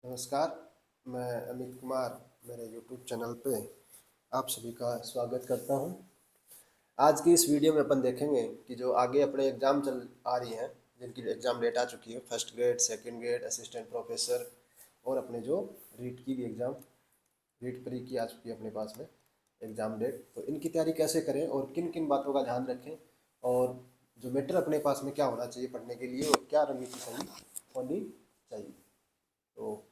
नमस्कार, मैं अमित कुमार मेरे यूट्यूब चैनल पे आप सभी का स्वागत करता हूं। आज की इस वीडियो में अपन देखेंगे कि जो आगे अपने एग्ज़ाम चल आ रही हैं, जिनकी एग्ज़ाम डेट आ चुकी है, first grade, second grade, assistant professor और अपने जो रीट की भी एग्ज़ाम, रीट प्री की आ चुकी है अपने पास में एग्ज़ाम डेट। तो इनकी तैयारी कैसे करें और किन किन बातों का ध्यान रखें और जो मैटर अपने पास में क्या होना चाहिए पढ़ने के लिए और क्या रणनीति सही होनी चाहिए, तो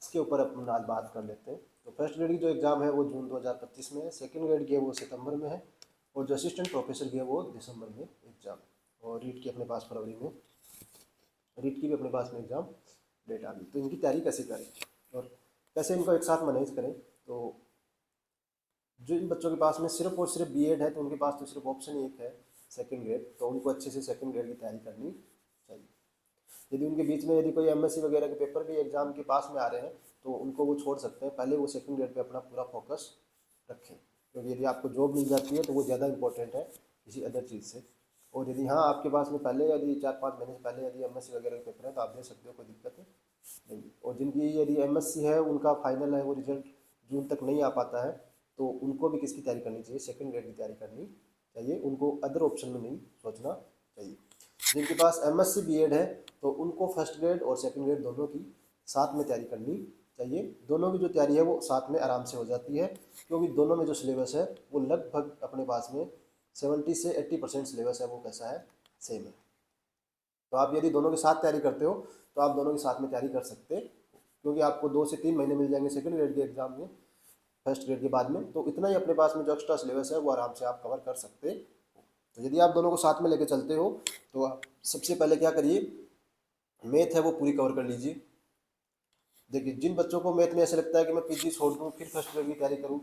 इसके ऊपर अपन आज बात कर लेते हैं। तो फर्स्ट ग्रेड की जो एग्ज़ाम है वो जून 2025 में है, सेकंड ग्रेड की है वो सितंबर में है और जो असिस्टेंट प्रोफेसर की है वो दिसंबर में एग्ज़ाम है। और रीट की अपने पास फरवरी में, रीट की भी अपने पास में एग्ज़ाम डेट आ गई। तो इनकी तैयारी कैसे करें और कैसे इनको एक साथ मैनेज करें। तो जो इन बच्चों के पास में सिर्फ और सिर्फ बीएड है तो उनके पास तो सिर्फ ऑप्शन ही एक है, सेकंड ग्रेड। तो उनको अच्छे से सेकंड ग्रेड की तैयारी करनी चाहिए। यदि उनके बीच में यदि कोई एमएससी वगैरह के पेपर भी एग्ज़ाम के पास में आ रहे हैं तो उनको वो छोड़ सकते हैं, पहले वो सेकंड ग्रेड पे अपना पूरा फोकस रखें, क्योंकि यदि आपको जॉब मिल जाती है तो वो ज़्यादा इंपॉर्टेंट है किसी अदर चीज़ से। और यदि हाँ आपके पास में पहले यदि 4-5 महीने से पहले यदि एमएससी वगैरह के पेपर है तो आप दे सकते हो, कोई दिक्कत नहीं। और जिनकी यदि एमएससी है उनका फाइनल है वो रिजल्ट जून तक नहीं आ पाता है तो उनको भी किसकी तैयारी करनी चाहिए, सेकंड ग्रेड की तैयारी करनी चाहिए। उनको अदर ऑप्शन में नहीं सोचना चाहिए। जिनके पास एमएससी बीएड है तो उनको फर्स्ट ग्रेड और सेकंड ग्रेड दोनों की साथ में तैयारी करनी चाहिए। दोनों की जो तैयारी है वो साथ में आराम से हो जाती है, क्योंकि दोनों में जो सिलेबस है वो लगभग अपने पास में 70 से 80% सिलेबस है वो कैसा है, सेम है। तो आप यदि दोनों के साथ तैयारी करते हो तो आप दोनों के साथ में तैयारी कर सकते हो, क्योंकि आपको 2 से 3 महीने मिल जाएंगे सेकंड ग्रेड के एग्जाम में, फर्स्ट ग्रेड के बाद में। तो इतना ही अपने पास में जो एक्स्ट्रा सिलेबस है वो आराम से आप कवर कर सकते हो। तो यदि आप दोनों को साथ में लेके चलते हो तो आप सबसे पहले क्या करिए, मैथ है वो पूरी कवर कर लीजिए। देखिए, जिन बच्चों को मैथ में ऐसे लगता है कि मैं पीजी छोड़ दूँ फिर फर्स्ट ग्रेड की तैयारी करूँ,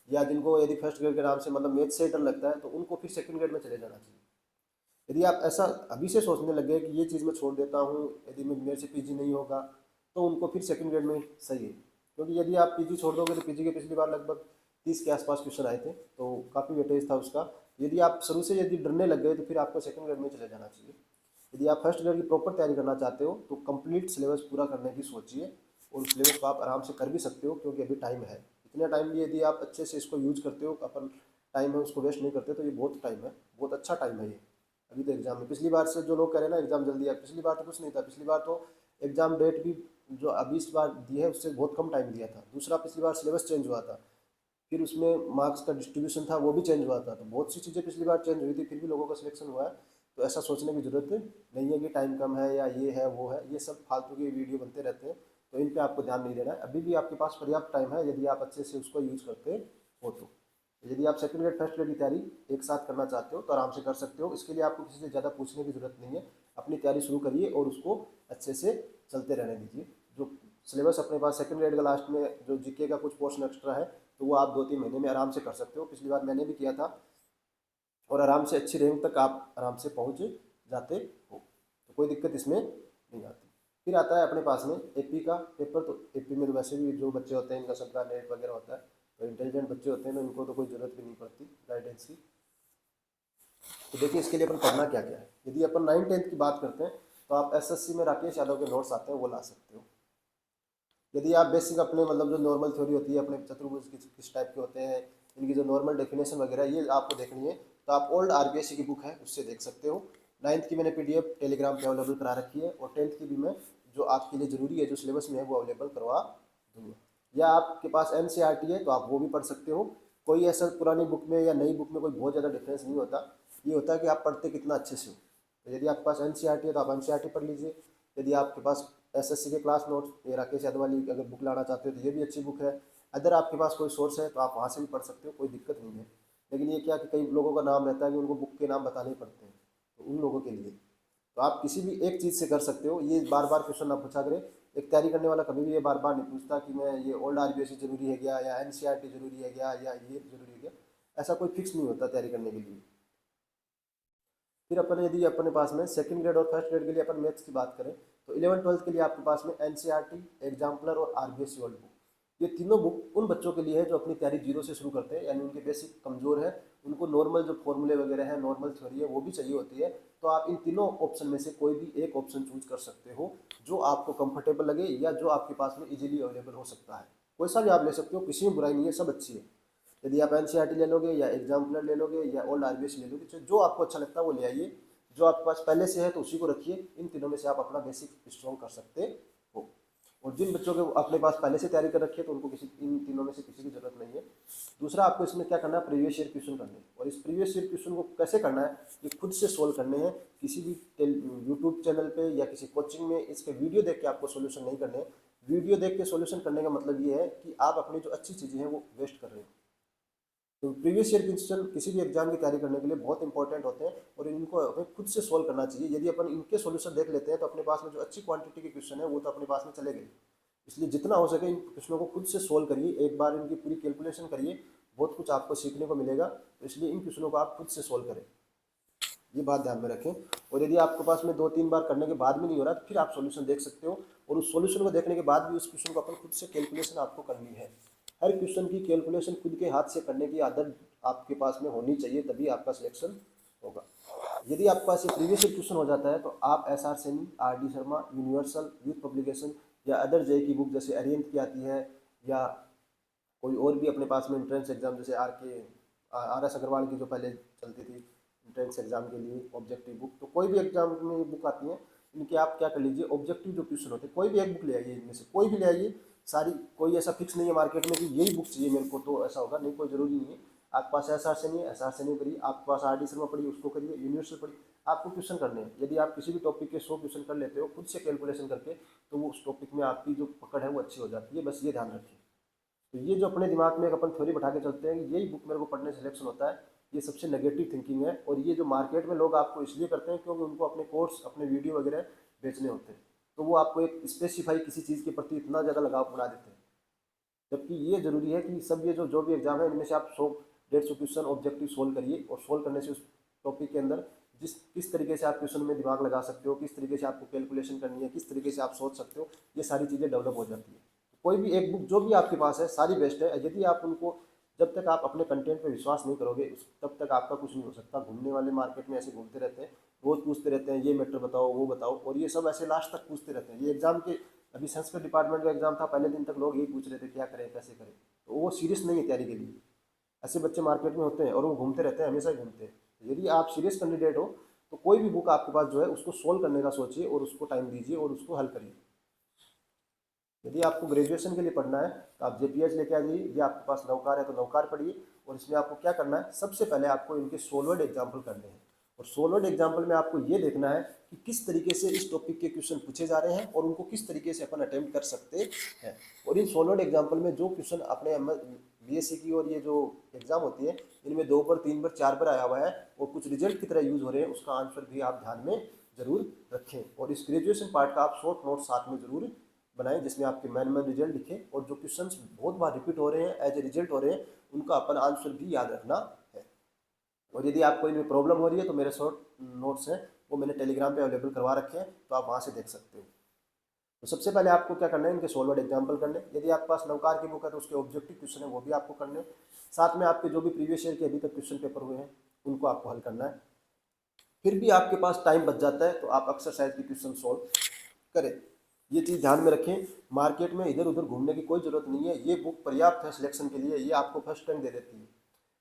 या जिनको यदि फर्स्ट ग्रेड के नाम से मतलब मैथ से डर लगता है तो उनको फिर सेकंड ग्रेड में चले जाना चाहिए। यदि आप ऐसा अभी से सोचने लगे कि ये चीज़ मैं छोड़ देता हूँ, यदि मैं मेरे से पीजी नहीं होगा, तो उनको फिर सेकंड ग्रेड में सही है। क्योंकि यदि आप पीजी छोड़ दोगे तो पीजी के पिछली बार लगभग 30 के आसपास क्वेश्चन आए थे, तो काफ़ी वेटेज था उसका। यदि आप शुरू से यदि डरने लग गए तो फिर आपको सेकंड ग्रेड में चले जाना चाहिए। यदि आप फर्स्ट ग्रेड की प्रॉपर तैयारी करना चाहते हो तो कंप्लीट सिलेबस पूरा करने की सोचिए, और उस सिलेबस को आप आराम से कर भी सकते हो क्योंकि अभी टाइम है। इतना टाइम भी यदि आप अच्छे से इसको यूज करते हो, अपन टाइम है उसको वेस्ट नहीं करते, तो ये बहुत टाइम है, बहुत अच्छा टाइम है ये। अभी तो एग्जाम में पिछली बार से जो लोग कह रहे हैं ना एग्जाम जल्दी है, पिछली बार तो कुछ नहीं था। पिछली बार तो एग्जाम डेट भी जो अभी इस बार दी है उससे बहुत कम टाइम दिया था। दूसरा, पिछली बार सिलेबस चेंज हुआ था, फिर उसमें मार्क्स का डिस्ट्रीब्यूशन था वो भी चेंज हुआ था। तो बहुत सी चीज़ें पिछली बार चेंज हुई थी फिर भी लोगों का सिलेक्शन हुआ है। तो ऐसा सोचने की ज़रूरत नहीं है कि टाइम कम है या ये है वो है, ये सब फालतू की वीडियो बनते रहते हैं। तो इन पे आपको ध्यान नहीं देना है, अभी भी आपके पास पर्याप्त टाइम है यदि आप अच्छे से उसको यूज़ करते हो तो। यदि आप सेकंड ग्रेड फर्स्ट ग्रेड की तैयारी एक साथ करना चाहते हो तो आराम से कर सकते हो। इसके लिए आपको किसी से ज़्यादा पूछने की ज़रूरत नहीं है। अपनी तैयारी शुरू करिए और उसको अच्छे से चलते रहने दीजिए। जो सिलेबस अपने पास सेकंड ग्रेड का लास्ट में जो जीके का कुछ पोर्शन एक्स्ट्रा है तो वो आप 2-3 महीने में आराम से कर सकते हो। पिछली बार मैंने भी किया था और आराम से अच्छी रैंक तक आप आराम से पहुंच जाते हो, तो कोई दिक्कत इसमें नहीं आती। फिर आता है अपने पास में एपी का पेपर। तो एपी में तो वैसे भी जो बच्चे होते हैं इनका सबका नेट वगैरह होता है, तो इंटेलिजेंट बच्चे होते हैं ना, इनको तो कोई ज़रूरत भी नहीं पड़ती गाइडेंस की। तो देखिए, इसके लिए अपन पढ़ना क्या क्या है। यदि अपन 9th-10th की बात करते हैं तो आप एसएससी में राकेश यादव के नोट्स आते हैं वो ला सकते हो। यदि आप बेसिक अपने मतलब जो नॉर्मल थ्योरी होती है अपने चतुर्भुज किस टाइप के होते हैं, इनकी जो नॉर्मल डेफिनेशन वगैरह ये आपको देखनी है तो आप ओल्ड आरबीएससी की बुक है उससे देख सकते हो। 9th की मैंने पीडीएफ टेलीग्राम पे अवेलेबल करा रखी है, और 10th की भी मैं जो आपके लिए ज़रूरी है जो सिलेबस में है वो अवेलेबल करवा दूंगा। या आपके पास एनसीईआरटी है तो आप वो भी पढ़ सकते हो। कोई ऐसा पुरानी बुक में या नई बुक में कोई बहुत ज़्यादा डिफरेंस नहीं होता, ये होता है कि आप पढ़ते कितना अच्छे से हो। तो यदि आपके पास एनसीईआरटी है तो आप एनसीईआरटी पढ़ लीजिए। यदि आपके पास एसएससी के क्लास नोट्स ये राकेश यादव वाली अगर बुक लाना चाहते हो तो ये भी अच्छी बुक है। अगर आपके पास कोई सोर्स है तो आप वहाँ से भी पढ़ सकते हो, कोई दिक्कत नहीं है। लेकिन ये क्या कि कई लोगों का नाम रहता है कि उनको बुक के नाम बताने ही पड़ते हैं, तो उन लोगों के लिए तो आप किसी भी एक चीज़ से कर सकते हो। ये बार बार क्वेश्चन ना पूछा करें। एक तैयारी करने वाला कभी भी ये बार बार नहीं पूछता कि मैं ये ओल्ड आरबीएससी जरूरी है क्या, या एनसीईआरटी जरूरी है क्या, या ये जरूरी है क्या। ऐसा कोई फिक्स नहीं होता तैयारी करने के लिए। फिर अपन यदि अपने पास में सेकंड ग्रेड और फर्स्ट ग्रेड के लिए अपन मैथ्स की बात करें तो 11th-12th के लिए आपके पास में एनसीईआरटी, एग्जाम्पलर और आरबीएससी वर्ल्ड बुक, ये तीनों बुक उन बच्चों के लिए है जो अपनी तैयारी जीरो से शुरू करते हैं, यानी उनके बेसिक कमज़ोर है, उनको नॉर्मल जो फॉर्मूले वगैरह है, नॉर्मल थ्योरी है, वो भी चाहिए होती है, तो आप इन तीनों ऑप्शन में से कोई भी एक ऑप्शन चूज कर सकते हो जो आपको कंफर्टेबल लगे या जो आपके पास में इजीली अवेलेबल हो सकता है। कोई सा भी आप ले सकते हो, किसी में बुराई नहीं है, सब अच्छी है। यदि आप एनसीईआरटी ले लोगे या एग्जाम्पलर ले लोगे या ओल्ड आरबीएस ले लोगे, जो आपको अच्छा लगता है वो ले आइए। जो आपके पास पहले से है तो उसी को रखिए। इन तीनों में से आप अपना बेसिक स्ट्रॉन्ग कर सकते हो। और जिन बच्चों के अपने पास पहले से तैयारी कर रखी है तो उनको किसी इन तीनों में से किसी की जरूरत नहीं है। दूसरा, आपको इसमें क्या करना है, प्रीवियस ईयर क्वेश्चन करने हैं। और इस प्रीवियस ईयर क्वेश्चन को कैसे करना है, ये खुद से सोल्व करने हैं। किसी भी यूट्यूब चैनल पे या किसी कोचिंग में इसके वीडियो देख के आपको सोल्यूशन नहीं करने हैं। वीडियो देख के सोल्यूशन करने का मतलब ये है कि आप अपनी जो अच्छी चीज़ें हैं वो वेस्ट कर रहे हो। तो प्रीवियस ईयर क्वेश्चन किसी भी एग्जाम की तैयारी करने के लिए बहुत इंपॉर्टेंट होते हैं और इनको हमें खुद से सोल्व करना चाहिए। यदि अपन इनके सॉल्यूशन देख लेते हैं तो अपने पास में जो अच्छी क्वांटिटी के क्वेश्चन है वो तो अपने पास में चले गए। इसलिए जितना हो सके इन क्वेश्चनों को खुद से सोल्व करिए, एक बार इनकी पूरी कैलकुलेशन करिए, बहुत कुछ आपको सीखने को मिलेगा। तो इसलिए इन क्वेश्चनों को आप खुद से सोल्व करें, ये बात ध्यान में रखें। और यदि आपके पास में 2-3 बार करने के बाद भी नहीं हो रहा तो फिर आप सॉल्यूशन देख सकते हो, और उस सॉल्यूशन को देखने के बाद भी उस क्वेश्चन को अपन खुद से कैलकुलेशन आपको करनी है। हर क्वेश्चन की कैलकुलेशन खुद के हाथ से करने की आदत आपके पास में होनी चाहिए, तभी आपका सिलेक्शन होगा। यदि आपके पास ये प्रीवियस क्वेश्चन हो जाता है तो आप SR Saini, RD Sharma, universal, youth publication या अदर जेई की बुक जैसे अरिहंत की आती है, या कोई और भी अपने पास में एंट्रेंस एग्जाम जैसे RS अग्रवाल की जो पहले चलती थी एंट्रेंस एग्जाम के लिए ऑब्जेक्टिव बुक, तो कोई भी एग्जाम में ये बुक आती है, इनके आप क्या कर लीजिए, ऑब्जेक्टिव जो क्वेश्चन होते हैं कोई भी एक बुक ले आइए, इनमें से कोई भी ले आइए। सारी, कोई ऐसा फिक्स नहीं है मार्केट में कि यही बुक चाहिए मेरे को तो ऐसा होगा, नहीं, कोई जरूरी नहीं है। आपके पास SR सैनी है, SR सैनी करिए, आपके पास RD शर्मा पढ़िए, उसको करिए, यूनिवर्सल पढ़िए। आपको क्वेश्चन करने हैं, यदि आप किसी भी टॉपिक के 100 क्वेश्चन कर लेते हो खुद से कैलकुलेशन करके, तो वो उस टॉपिक में आपकी जो पकड़ है वो अच्छी हो जाती है। बस ये ध्यान रखिए। तो ये जो अपने दिमाग में एक अपन थ्योरी बैठा के चलते हैं कि यही बुक मेरे को पढ़ने से सिलेक्शन होता है, ये सबसे नेगेटिव थिंकिंग है। और ये जो मार्केट में लोग आपको इसलिए करते हैं क्योंकि उनको अपने कोर्स, अपने वीडियो वगैरह बेचने होते हैं, तो वो आपको एक स्पेसिफाई किसी चीज़ के प्रति इतना ज़्यादा लगाव बना देते हैं। जबकि ये जरूरी है कि सब ये जो भी एग्जाम है इनमें से आप 100-150 क्वेश्चन ऑब्जेक्टिव सोल्व करिए, और सोल्व करने से उस टॉपिक के अंदर किस तरीके से आप क्वेश्चन में दिमाग लगा सकते हो, किस तरीके से आपको कैलकुलेशन करनी है, किस तरीके से आप सोच सकते हो, ये सारी चीज़ें डेवलप हो जाती है। कोई भी एक बुक जो भी आपके पास है सारी बेस्ट है। यदि आप उनको, जब तक आप अपने कंटेंट पे विश्वास नहीं करोगे तब तक आपका कुछ नहीं हो सकता। घूमने वाले मार्केट में ऐसे घूमते रहते हैं, रोज पूछते रहते हैं ये मैटर बताओ वो बताओ, और ये सब ऐसे लास्ट तक पूछते रहते हैं। ये एग्जाम के, अभी संस्कृत डिपार्टमेंट का एग्जाम था, पहले दिन तक लोग यही पूछ रहे थे क्या करें कैसे करें, तो वो सीरियस नहीं है तैयारी के लिए। ऐसे बच्चे मार्केट में होते हैं और वो घूमते रहते हैं, हमेशा ही घूमते हैं। यदि आप सीरियस कैंडिडेट हो तो कोई भी बुक आपके पास जो है उसको सोल्व करने का सोचिए और उसको टाइम दीजिए और उसको हल करिए। यदि आपको ग्रेजुएशन के लिए पढ़ना है तो आप JPH लेके आ जाइए। यदि आपके पास नवकार है तो नवकार पढ़िए। और इसमें आपको क्या करना है, सबसे पहले आपको इनके सोल्वर्ड एग्जाम्पल करने हैं। और सोल्वर्ड एग्जाम्पल में आपको ये देखना है कि किस तरीके से इस टॉपिक के क्वेश्चन पूछे जा रहे हैं और उनको किस तरीके से अपन अटेम्प्ट कर सकते हैं। और इन सोल्वर्ड एग्जाम्पल में जो क्वेश्चन अपने BSc की और ये जो एग्जाम होती है इनमें 2 बार 3 बार 4 बार आया हुआ है और कुछ रिजल्ट की तरह यूज हो रहे हैं, उसका आंसर भी आप ध्यान में जरूर रखें। और इस ग्रेजुएशन पार्ट का आप शॉर्ट नोट साथ में जरूर बनाएं जिसमें आपके मैन रिजल्ट लिखें, और जो क्वेश्चंस बहुत बार रिपीट हो रहे हैं, एज ए रिजल्ट हो रहे हैं, उनका अपन आंसर भी याद रखना है। और यदि आपको इनमें प्रॉब्लम हो रही है तो मेरे शॉर्ट नोट्स हैं वो मैंने टेलीग्राम पे अवेलेबल करवा रखे हैं, तो आप वहाँ से देख सकते हो। तो सबसे पहले आपको क्या करना है, इनके सोल्वर्ड एग्जाम्पल करने। यदि आपके पास नवकार की बुक है तो उसके ऑब्जेक्टिव क्वेश्चन है वो भी आपको करने। साथ में आपके जो भी प्रीवियस ईयर के अभी तक क्वेश्चन पेपर हुए हैं उनको आपको हल करना है। फिर भी आपके पास टाइम बच जाता है तो आप एक्सरसाइज की क्वेश्चन सोल्व करें। ये चीज़ ध्यान में रखें, मार्केट में इधर उधर घूमने की कोई ज़रूरत नहीं है। ये बुक पर्याप्त है सिलेक्शन के लिए, ये आपको फर्स्ट रैंक दे देती है।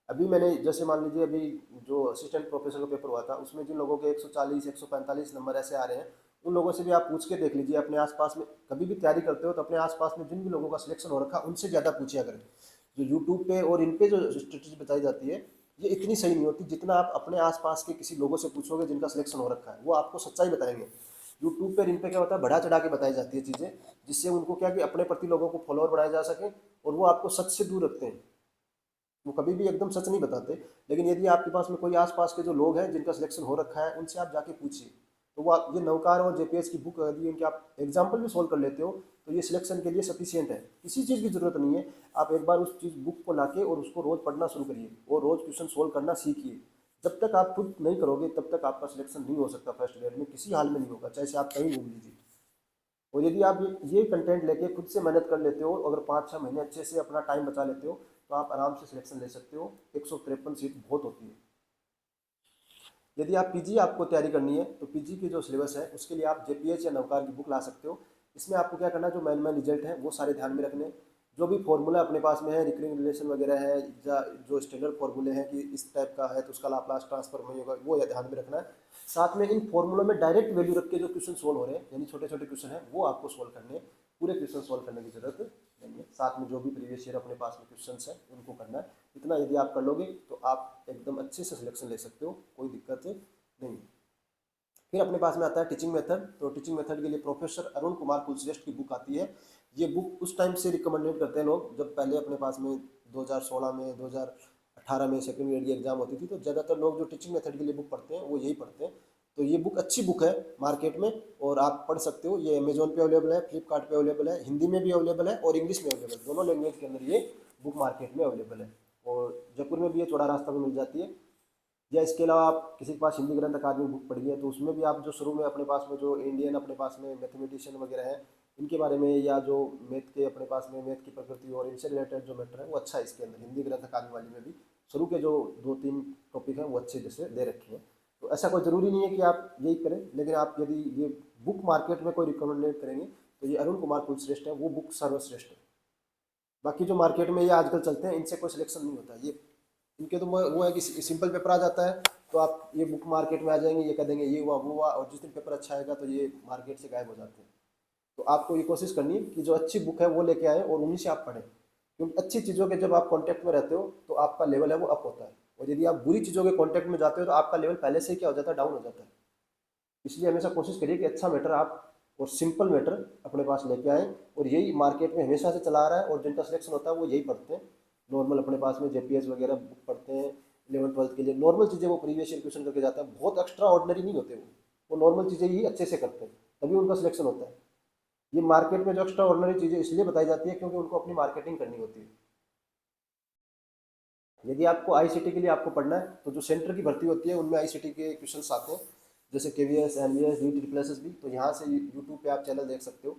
अभी मैंने जैसे मान लीजिए अभी जो असिस्टेंट प्रोफेसर का पेपर हुआ था उसमें जिन लोगों के 140 145 नंबर ऐसे आ रहे हैं, उन लोगों से भी आप पूछ के देख लीजिए अपने आसपास में। कभी भी तैयारी करते हो तो अपने आसपास में जिन भी लोगों का सिलेक्शन हो रखा उनसे ज़्यादा पूछिया करें। जो यूट्यूब पे और इन पे जो स्ट्रेटेजी बताई जाती है ये इतनी सही नहीं होती जितना आप अपने आसपास के किसी लोगों से पूछोगे जिनका सिलेक्शन हो रखा है, वो आपको सच्चाई बताएंगे। यूट्यूब पर इन पे क्या होता है, बढ़ा चढ़ा के बताई जाती है चीज़ें, जिससे उनको क्या कि अपने प्रति लोगों को फॉलोअर बढ़ाया जा सके, और वो आपको सच से दूर रखते हैं। वो कभी भी एकदम सच नहीं बताते। लेकिन यदि आपके पास में कोई आसपास के जो लोग हैं जिनका सिलेक्शन हो रखा है उनसे आप जाके पूछिए, तो वो आप ये नवकार और JPH की बुक यदि इनके आप एग्जाम्पल भी सोल्व कर लेते हो तो ये सिलेक्शन के लिए सफिशियंट है। किसी चीज़ की जरूरत नहीं है, आप एक बार उस चीज़ बुक को लाके और उसको रोज़ पढ़ना शुरू करिए और रोज़ क्वेश्चन सोल्व करना सीखिए। जब तक आप खुद नहीं करोगे तब तक आपका सिलेक्शन नहीं हो सकता, फर्स्ट ग्रेड में किसी हाल में नहीं होगा, चाहे से आप कहीं घूम लीजिए। और यदि आप ये कंटेंट लेके खुद से मेहनत कर लेते हो, अगर 5-6 महीने अच्छे से अपना टाइम बचा लेते हो, तो आप आराम से सिलेक्शन ले सकते हो। 153 सीट बहुत होती है। यदि आप पीजी आपको तैयारी करनी है तो पीजी की जो सिलेबस है उसके लिए आप जेपीएच या नवकार की बुक ला सकते हो। इसमें आपको क्या करना है, जो मैन रिजल्ट है वो सारे ध्यान में रखने, जो भी फॉर्मूला अपने पास में है, रिकरिंग रिलेशन वगैरह है, या जो स्टैंडर्ड फॉर्मूले हैं कि इस टाइप का है तो उसका लाप्लास ट्रांसफर नहीं होगा, वो ध्यान में रखना है। साथ में इन फॉर्मूलों में डायरेक्ट वैल्यू रख के जो क्वेश्चन सोल्व हो रहे हैं, यानी छोटे छोटे क्वेश्चन है, वो आपको सोल्व करने हैं। पूरे क्वेश्चन सोल्व करने की जरूरत नहीं है। साथ में जो भी प्रीवियस ईयर अपने पास में क्वेश्चन है उनको करना है। इतना यदि आप कर लोगे तो आप एकदम अच्छे से सिलेक्शन ले सकते हो, कोई दिक्कत नहीं। फिर अपने पास में आता है टीचिंग मेथड। तो टीचिंग मेथड के लिए प्रोफेसर अरुण कुमार कुलश्रेष्ठ की बुक आती है। ये बुक उस टाइम से रिकमेंडेड करते हैं लोग, जब पहले अपने पास में 2016 में 2018 में सेकंड ईयर की एग्जाम होती थी, तो ज़्यादातर लोग जो टीचिंग मेथड के लिए बुक पढ़ते हैं वो यही पढ़ते हैं। तो ये बुक अच्छी बुक है मार्केट में, और आप पढ़ सकते हो। ये अमेजोन पे अवेलेबल है, फ्लिपकार्ट पे अवेलेबल है, हिंदी में भी अवेलेबल है और इंग्लिश में अवेलेबल है। दोनों लैंग्वेज के अंदर ये बुक मार्केट में अवेलेबल है। और जयपुर में भी ये चौड़ा रास्ता में मिल जाती है। या इसके अलावा आप किसी के पास हिंदी ग्रंथ अकादमी बुक पढ़ी है तो उसमें भी आप जो शुरू में अपने पास में जो इंडियन अपने पास में मैथमेटिशियन वगैरह है इनके बारे में, या जो मैथ के अपने पास में मैथ की प्रकृति और इनसे रिलेटेड जो मैटर है वो अच्छा है इसके अंदर। हिंदी ग्रंथ अकादमी वाली में भी शुरू के जो 2-3 टॉपिक हैं वो अच्छे जैसे दे रखे हैं। तो ऐसा कोई ज़रूरी नहीं है कि आप यही करें, लेकिन आप यदि ये बुक मार्केट में कोई रिकमेंडेड करेंगे तो ये अरुण कुमार कुलश्रेष्ठ है, वो बुक सर्वश्रेष्ठ है। बाकी जो मार्केट में ये आजकल चलते हैं इनसे कोई सिलेक्शन नहीं होता। ये इनके तो वो है कि सिंपल पेपर आ जाता है तो आप ये बुक मार्केट में आ जाएंगे, ये कह देंगे ये हुआ वो हुआ, और जिस दिन पेपर अच्छा आएगा तो ये मार्केट से गायब हो जाते हैं। तो आपको ये कोशिश करनी है कि जो अच्छी बुक है वो लेके आए और उन्हीं से आप पढ़ें, क्योंकि अच्छी चीज़ों के जब आप कॉन्टैक्ट में रहते हो तो आपका लेवल है वो अप होता है, और यदि आप बुरी चीज़ों के कॉन्टैक्ट में जाते हो तो आपका लेवल पहले से ही क्या हो जाता है, डाउन हो जाता है। इसलिए हमेशा कोशिश करिए कि अच्छा मैटर आप और सिंपल मैटर अपने पास लेके आएँ, और यही मार्केट में हमेशा से चला आ रहा है, और जिनका सिलेक्शन होता है वो यही पढ़ते हैं। नॉर्मल अपने पास में जेपीएस वगैरह बुक पढ़ते हैं 11th-12th के लिए। नॉर्मल चीज़ें वो प्रीवियस ईयर क्वेश्चन करके जाता है, बहुत एक्स्ट्रा ऑर्डिनरी नहीं होते वो नॉर्मल चीज़ें ही अच्छे से करते हैं, तभी उनका सिलेक्शन होता है। ये मार्केट में जो एक्स्ट्रा ऑर्डिनरी चीज़ें इसलिए बताई जाती है क्योंकि उनको अपनी मार्केटिंग करनी होती है। यदि आपको आईसीटी के लिए आपको पढ़ना है तो जो सेंटर की भर्ती होती है उनमें आईसीटी के क्वेश्चंस आते हैं, जैसे KVS, NVS, D triple S भी। तो यहाँ से यूट्यूब पे आप चैनल देख सकते हो,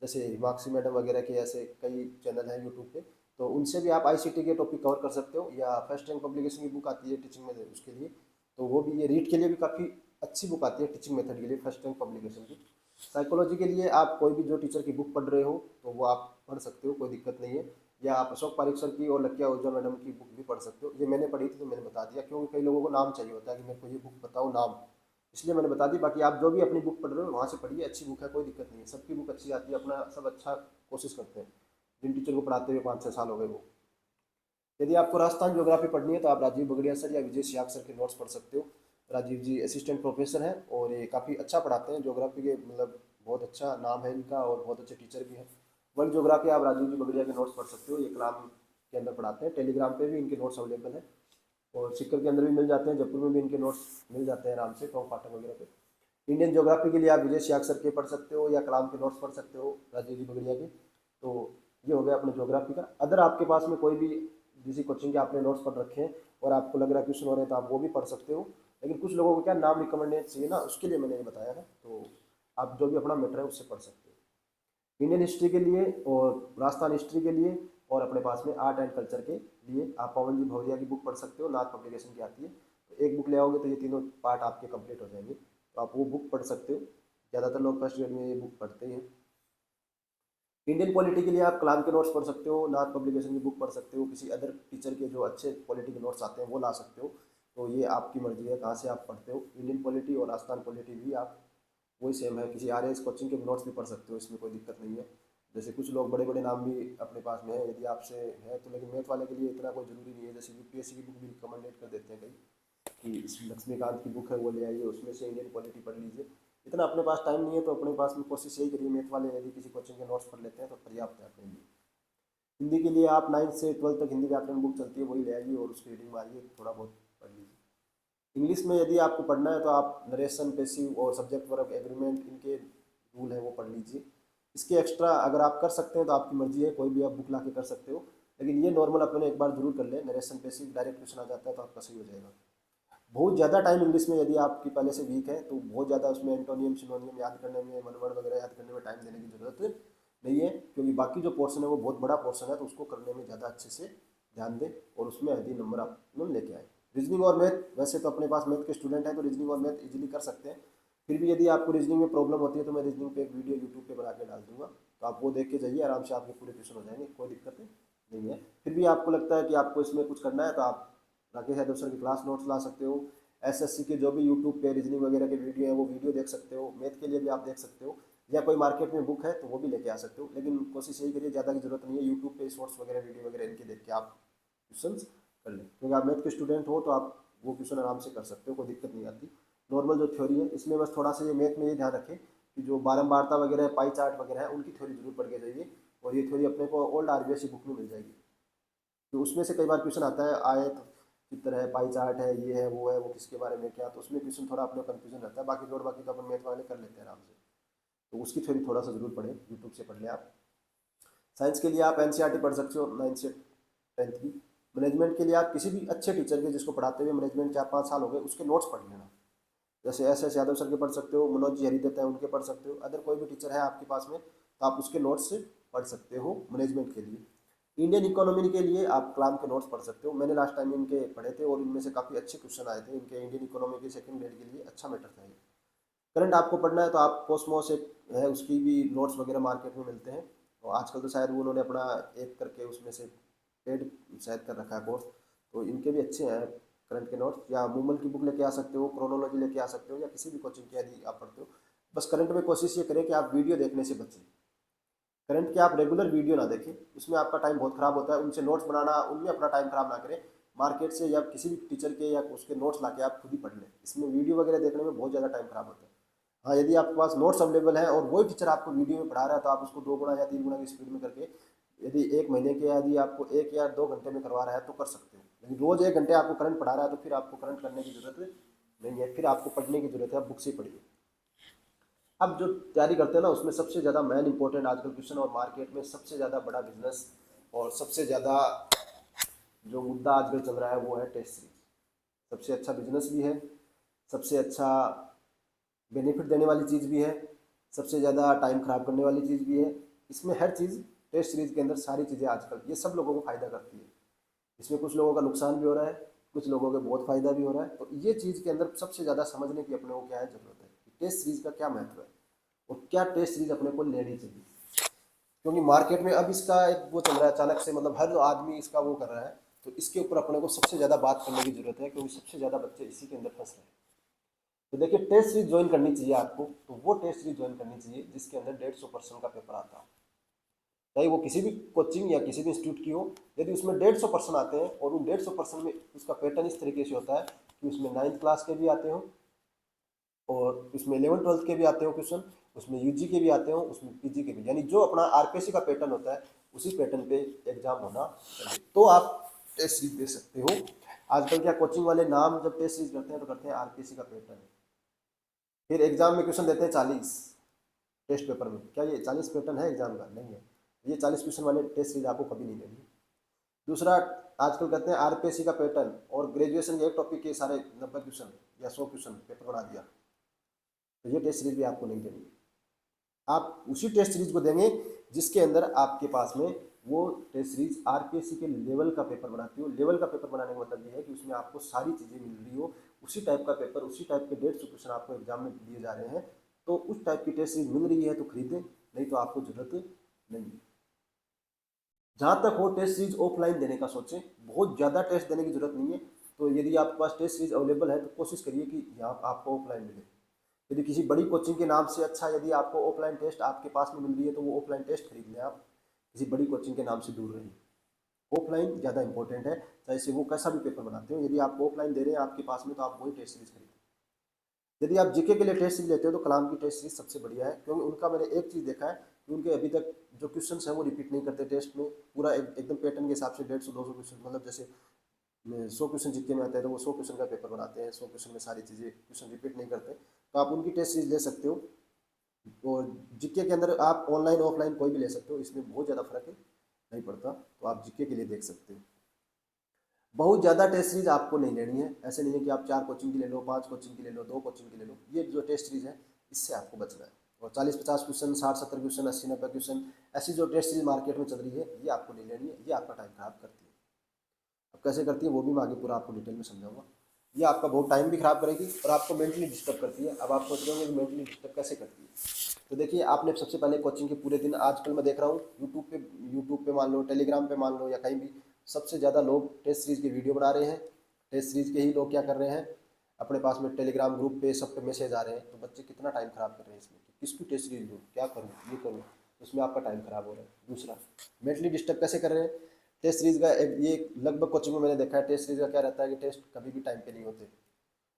जैसे हिमाक्षी मैडम वगैरह के ऐसे कई चैनल हैं यूट्यूब पे, तो उनसे भी आप आईसीटी के टॉपिक कवर कर सकते हो। या फर्स्ट रैंक पब्लिकेशन की बुक आती है टीचिंग में उसके लिए, तो वो भी, ये रीड के लिए भी काफ़ी अच्छी बुक आती है टीचिंग मेथड के लिए, फर्स्ट रैंक पब्लिकेशन की। साइकोलॉजी के लिए आप कोई भी जो टीचर की बुक पढ़ रहे हो तो वो आप पढ़ सकते हो, कोई दिक्कत नहीं है। या आप अशोक पारिक सर की और लकिया ओझा मैडम की बुक भी पढ़ सकते हो। ये मैंने पढ़ी थी तो मैंने बता दिया, क्योंकि कई लोगों को नाम चाहिए होता है कि मेरे को ये बुक बताओ नाम, इसलिए मैंने बता दी। बाकी आप जो भी अपनी बुक पढ़ रहे हो वहाँ से पढ़िए, अच्छी बुक है, कोई दिक्कत नहीं है, सबकी बुक अच्छी आती है, अपना सब अच्छा कोशिश करते हैं। जिन टीचर को पढ़ाते हुए 5-6 साल हो गए वो। यदि आपको राजस्थान ज्योग्राफी पढ़नी है तो आप राजीव बगड़िया सर या विजय सियाग सर के नोट्स पढ़ सकते हो। राजीव जी असिस्टेंट प्रोफेसर हैं और ये काफ़ी अच्छा पढ़ाते हैं ज्योग्राफी के, मतलब बहुत अच्छा नाम है इनका और बहुत अच्छे टीचर भी हैं। वर्ल्ड ज्योग्राफी आप राजीव जी बगड़िया के नोट्स पढ़ सकते हो, ये कलाम के अंदर पढ़ाते हैं। टेलीग्राम पे भी इनके नोट्स अवेलेबल हैं, और सिक्कर के अंदर भी मिल जाते हैं, जयपुर में भी इनके नोट्स मिल जाते हैं आराम से, टॉप फाटक वगैरह पे। इंडियन ज्योग्राफी के लिए आप विजय सियाग सर के पढ़ सकते हो या कलाम के नोट्स पढ़ सकते हो राजीव जी बगड़िया के। तो ये हो गया अपने ज्योग्राफी का। अदर आपके पास में कोई भी किसी कोचिंग के आपने नोट्स पढ़ रखे हैं और आपको लग रहा है क्वेश्चन हो रहे हैं तो आप वो भी पढ़ सकते हो। लेकिन कुछ लोगों को क्या नाम रिकमेंडेड चाहिए ना, उसके लिए मैंने ये बताया है। तो आप जो भी अपना मैटर है उससे पढ़ सकते हो। इंडियन हिस्ट्री के लिए और राजस्थान हिस्ट्री के लिए और अपने पास में आर्ट एंड कल्चर के लिए आप पवन जी भवरिया की बुक पढ़ सकते हो, नाथ पब्लिकेशन की आती है। तो एक बुक ले आओगे तो ये तीनों पार्ट आपके कंप्लीट हो जाएंगे, तो आप वो बुक पढ़ सकते हो। ज़्यादातर लोग फर्स्ट ग्रेड में ये बुक पढ़ते ही हैं। इंडियन पॉलिटी के लिए आप कलाम के नोट्स पढ़ सकते हो, नाथ पब्लिकेशन की बुक पढ़ सकते हो, किसी अदर टीचर के जो अच्छे पॉलिटी के नोट्स आते हैं वो ला सकते हो। तो ये आपकी मर्जी है कहाँ से आप पढ़ते हो। इंडियन पॉलिटी और राजस्थान पॉलिटी भी आप वही सेम है, किसी आरएएस कोचिंग के नोट्स भी पढ़ सकते हो, इसमें कोई दिक्कत नहीं है। जैसे कुछ लोग बड़े बड़े नाम भी अपने पास में है, यदि आपसे है तो, लेकिन मैथ वाले के लिए इतना कोई ज़रूरी नहीं है। जैसे यूपीएससी की बुक भी रिकमेंडेड कर देते हैं कई कि इस लक्ष्मीकांत की बुक है वो ले आइए, उसमें से इंडियन पॉलिटी पढ़ लीजिए। इतना अपने पास टाइम नहीं है तो अपने पास में कोशिश यही करिए, मैथ वाले यदि किसी कोचिंग के नोट्स पढ़ लेते हैं तो पर्याप्त है अपने लिए। हिंदी के लिए आप 9th से 12th तक हिंदी व्याकरण बुक चलती है वही ले आइए और उसकी रीडिंग मारिए, थोड़ा बहुत पढ़ लीजिए। इंग्लिश में यदि आपको पढ़ना है तो आप नरेशन, पैसिव और सब्जेक्ट वर्ब एग्रीमेंट, इनके रूल है वो पढ़ लीजिए। इसके एक्स्ट्रा अगर आप कर सकते हैं तो आपकी मर्जी है, कोई भी आप बुक ला के कर सकते हो, लेकिन ये नॉर्मल अपने एक बार जरूर कर लें। नरेशन पैसिव डायरेक्ट क्वेश्चन आ जाता है तो आपका सही हो जाएगा। बहुत ज़्यादा टाइम इंग्लिश में यदि आपकी पहले से वीक है तो बहुत ज़्यादा उसमें एंटोनियम सिनोनियम याद करने में, मनवर्ड वगैरह याद करने में टाइम देने की ज़रूरत नहीं है, क्योंकि बाकी जो पोर्शन है वो बहुत बड़ा पोर्शन है तो उसको करने में ज़्यादा अच्छे से ध्यान दें और उसमें यदि नंबर आप लोग लेके आए। रीजनिंग और मैथ, वैसे तो अपने पास मैथ के स्टूडेंट हैं तो रीजनिंग और मैथ इजीली कर सकते हैं, फिर भी यदि आपको रीजनिंग में प्रॉब्लम होती है तो मैं रीजनिंग पे एक वीडियो यूट्यूब पे बना के डाल दूंगा, तो आप वो देख के जाइए, आराम से आपके पूरे क्वेश्चन हो जाएंगे, कोई दिक्कत नहीं है। फिर भी आपको लगता है कि आपको इसमें कुछ करना है तो आप राकेश यादव सर की क्लास नोट्स ला सकते हो, एसएससी के जो भी यूट्यूब पे रीजनिंग वगैरह के वीडियो है वो वीडियो देख सकते हो, मैथ के लिए भी आप देख सकते हो, या कोई मार्केट में बुक है तो वो भी लेके आ सकते हो, लेकिन कोशिश यही करिए ज़्यादा की जरूरत नहीं है, यूट्यूब पे शॉर्ट्स वगैरह वीडियो वगैरह इनके देख के आप क्वेश्चन कर लें, क्योंकि आप मैथ के स्टूडेंट हो तो आप वो क्वेश्चन आराम से कर सकते हो, कोई दिक्कत नहीं आती। नॉर्मल जो थ्योरी है इसमें बस थोड़ा सा ये मैथ में ये ध्यान रखें कि जो बारंबारता वगैरह है, पाई चार्ट वगैरह है, उनकी थ्योरी जरूर पढ़ के जाइए, और ये थ्योरी अपने को ओल्ड आरबीएससी बुक में मिल जाएगी, तो उसमें से कई बार क्वेश्चन आता है आयत चित्र है, पाई चार्ट है, ये है वो है, वो किसके बारे में क्या, तो उसमें क्वेश्चन थोड़ा अपना कंफ्यूजन रहता है, बाकी जोड़ बाकी तो अपन मैथ वाले कर लेते हैं आराम से, तो उसकी थ्योरी थोड़ा सा जरूर पढ़ें, यूट्यूब से पढ़ लें आप। साइंस के लिए आप एनसीईआरटी पढ़ सकते हो 9 से 10 की। मैनेजमेंट के लिए आप किसी भी अच्छे टीचर के जिसको पढ़ाते हुए मैनेजमेंट 4-5 साल हो गए उसके नोट्स पढ़ लेना, जैसे एस यादव सर के पढ़ सकते हो, मनोज जी हरिदत्त है उनके पढ़ सकते हो, अदर कोई भी टीचर है आपके पास में तो आप उसके नोट्स से पढ़ सकते हो मैनेजमेंट के लिए। इंडियन इकोनॉमी के लिए आप कलाम के नोट्स पढ़ सकते हो, मैंने लास्ट टाइम इनके पढ़े थे और इनमें से काफ़ी अच्छे क्वेश्चन आए थे, इनके इंडियन इकोनॉमी के सेकंड ग्रेड के लिए अच्छा मैटर था ये। करंट आपको पढ़ना है तो आप कोसमोस एक है उसकी भी नोट्स वगैरह मार्केट में मिलते हैं, और आजकल तो शायद वो उन्होंने अपना एक करके उसमें से पेड शायद कर रखा है कोर्स, तो इनके भी अच्छे हैं करंट के नोट्स, या मूमल की बुक लेके आ सकते हो, क्रोनोलॉजी लेके आ सकते हो, या किसी भी कोचिंग की यदि आप पढ़ते हो। बस करंट में कोशिश ये करें कि आप वीडियो देखने से बचें, करंट के आप रेगुलर वीडियो ना देखें, उसमें आपका टाइम बहुत खराब होता है, उनसे नोट्स बनाना उनमें अपना टाइम खराब ना करें, मार्केट से या किसी भी टीचर के या उसके नोट्स ला के आप खुद ही पढ़ लें, इसमें वीडियो वगैरह देखने में बहुत ज़्यादा टाइम खराब होता है। हाँ, यदि आपके पास नोट्स अवेलेबल है और वही टीचर आपको वीडियो में पढ़ा रहा है तो आप उसको 2 गुना या 3 गुना की स्पीड में करके, यदि 1 महीने के यदि आपको 1 या 2 घंटे में करवा रहा है तो कर सकते हो, लेकिन रोज़ 1 घंटे आपको करंट पढ़ा रहा है तो फिर आपको करंट करने की जरूरत नहीं है, फिर आपको पढ़ने की जरूरत है, आप बुक से पढ़िए। अब जो तैयारी करते हैं ना उसमें सबसे ज़्यादा मेन इंपॉर्टेंट आजकल क्वेश्चन, और मार्केट में सबसे ज़्यादा बड़ा बिजनेस और सबसे ज़्यादा जो मुद्दा आजकल चल रहा है वो है टेस्ट सीरीज। सबसे अच्छा बिजनेस भी है, सबसे अच्छा बेनिफिट देने वाली चीज़ भी है, सबसे ज़्यादा टाइम खराब करने वाली चीज़ भी है, इसमें हर चीज़ टेस्ट सीरीज के अंदर सारी चीज़ें आजकल ये सब लोगों को फ़ायदा करती है, इसमें कुछ लोगों का नुकसान भी हो रहा है, कुछ लोगों के बहुत फ़ायदा भी हो रहा है, तो ये चीज़ के अंदर सबसे ज़्यादा समझने की अपने को क्या है ज़रूरत है कि टेस्ट सीरीज का क्या महत्व है और क्या टेस्ट सीरीज अपने को लेनी चाहिए, क्योंकि मार्केट में अब इसका एक वो चल रहा है अचानक से, मतलब हर आदमी इसका वो कर रहा है, तो इसके ऊपर अपने को सबसे ज़्यादा बात करने की जरूरत है, क्योंकि सबसे ज़्यादा बच्चे इसी के अंदर फंस रहे हैं। तो देखिए टेस्ट सीरीज ज्वाइन करनी चाहिए आपको, तो वो टेस्ट सीरीज ज्वाइन करनी चाहिए जिसके अंदर 150% का पेपर आता हो, चाहे वो किसी भी कोचिंग या किसी भी इंस्टीट्यूट की हो, यदि उसमें 150% आते हैं और उन 150% में उसका पैटर्न इस तरीके से होता है कि उसमें 9th क्लास के भी आते हो और उसमें 11th 12th के भी आते हो क्वेश्चन, उसमें यूजी के भी आते हो, उसमें पीजी के भी, यानी जो अपना आरपीएससी का पैटर्न होता है उसी पैटर्न पे एग्जाम होना चाहिए, तो आप टेस्ट सीरीज दे सकते हो। आजकल क्या कोचिंग वाले नाम जब टेस्ट सीरीज करते हैं तो करते हैं आरपीएससी का पैटर्न, फिर एग्जाम में क्वेश्चन देते हैं 40 टेस्ट पेपर में, क्या ये 40 पैटर्न है एग्जाम का? नहीं है, ये 40 क्वेश्चन वाले टेस्ट सीरीज आपको कभी नहीं देंगे। दूसरा, आजकल कहते हैं आरपीएससी का पैटर्न और ग्रेजुएशन के एक टॉपिक के सारे 90 क्वेश्चन या 100 क्वेश्चन पेपर बना दिया, तो ये टेस्ट सीरीज भी आपको नहीं देनी। आप उसी टेस्ट सीरीज को देंगे जिसके अंदर आपके पास में वो टेस्ट सीरीज आरपीएससी के लेवल का पेपर बनाती हो। लेवल का पेपर बनाने का मतलब ये है कि उसमें आपको सारी चीज़ें मिल रही हो, उसी टाइप का पेपर, उसी टाइप के 150 क्वेश्चन आपको एग्जाम में दिए जा रहे हैं, तो उस टाइप की टेस्ट सीरीज मिल रही है तो खरीदें, नहीं तो आपको जरूरत नहीं है। जहाँ तक हो टेस्ट सीरीज ऑफलाइन देने का सोचें, बहुत ज़्यादा टेस्ट देने की जरूरत नहीं है, तो यदि आपके पास टेस्ट सीरीज अवेलेबल है तो कोशिश करिए कि यहाँ आपको ऑफलाइन मिले। यदि किसी बड़ी कोचिंग के नाम से अच्छा यदि आपको ऑफलाइन टेस्ट आपके पास में मिल रही है तो वो ऑफलाइन टेस्ट खरीद लें, आप किसी बड़ी कोचिंग के नाम से दूर रहिए। ऑफलाइन ज़्यादा इंपॉर्टेंट है, चाहे से वो कैसा भी पेपर बनाते हो, यदि आपको ऑफलाइन दे रहे हैं आपके पास में तो आप वही टेस्ट सीरीज खरीदें। यदि आप जीके के लिए टेस्ट सीरीज लेते हो तो कलाम की टेस्ट सीरीज सबसे बढ़िया है, क्योंकि उनका मैंने एक चीज़ देखा है कि उनके अभी तक जो क्वेश्चंस हैं वो रिपीट नहीं करते टेस्ट में, पूरा एकदम पैटर्न के हिसाब से 150-200 क्वेश्चन, मतलब जैसे 100 क्वेश्चन जीके में आते हैं तो वो 100 क्वेश्चन का पेपर बनाते हैं, 100 क्वेश्चन में सारी चीज़ें क्वेश्चन रिपीट नहीं करते, तो आप उनकी टेस्ट सीरीज ले सकते हो। और जीके के अंदर आप ऑनलाइन ऑफलाइन कोई भी ले सकते हो, इसमें बहुत ज़्यादा फर्क है, नहीं पड़ता, तो आप जीके के लिए देख सकते हो। बहुत ज़्यादा टेस्ट सीरीज आपको नहीं लेनी है, ऐसे नहीं है कि आप 4 कोचिंग की ले लो, 5 कोचिंग की ले लो, 2 कोचिंग की ले लो, ये जो टेस्ट सीरीज है इससे आपको बचना है। और 40-50 क्वेश्चन, 60-70 क्वेश्चन, 80-90 क्वेश्चन, ऐसी जो टेस्ट सीरीज मार्केट में चल रही है ये आपको नहीं लेनी है, ये आपका टाइम खराब करती है। कैसे करती है वो भी मैं आगे पूरा आपको डिटेल में समझाऊंगा। ये आपका बहुत टाइम भी खराब करेगी और आपको मेंटली डिस्टर्ब करती है। अब आप सोच रहे होंगे कि मेंटली डिस्टर्ब कैसे करती है। तो देखिए, आपने सबसे पहले कोचिंग के पूरे दिन, आजकल मैं देख रहा हूँ यूट्यूब पे मान लो, टेलीग्राम पे मान लो, या कहीं भी सबसे ज़्यादा लोग टेस्ट सीरीज की वीडियो बना रहे हैं। टेस्ट सीरीज के ही लोग क्या कर रहे हैं, अपने पास में टेलीग्राम ग्रुप पे सब पे मैसेज आ रहे हैं। तो बच्चे कितना टाइम खराब कर रहे हैं इसमें कि किसकी टेस्ट सीरीज लूँ, क्या करूँ, ये करूँ, उसमें आपका टाइम खराब हो रहा है। दूसरा, मेंटली डिस्टर्ब कैसे कर रहे हैं। टेस्ट सीरीज का ये लगभग कोचिंग में मैंने देखा है, टेस्ट सीरीज का क्या रहता है कि टेस्ट कभी भी टाइम पे नहीं होते।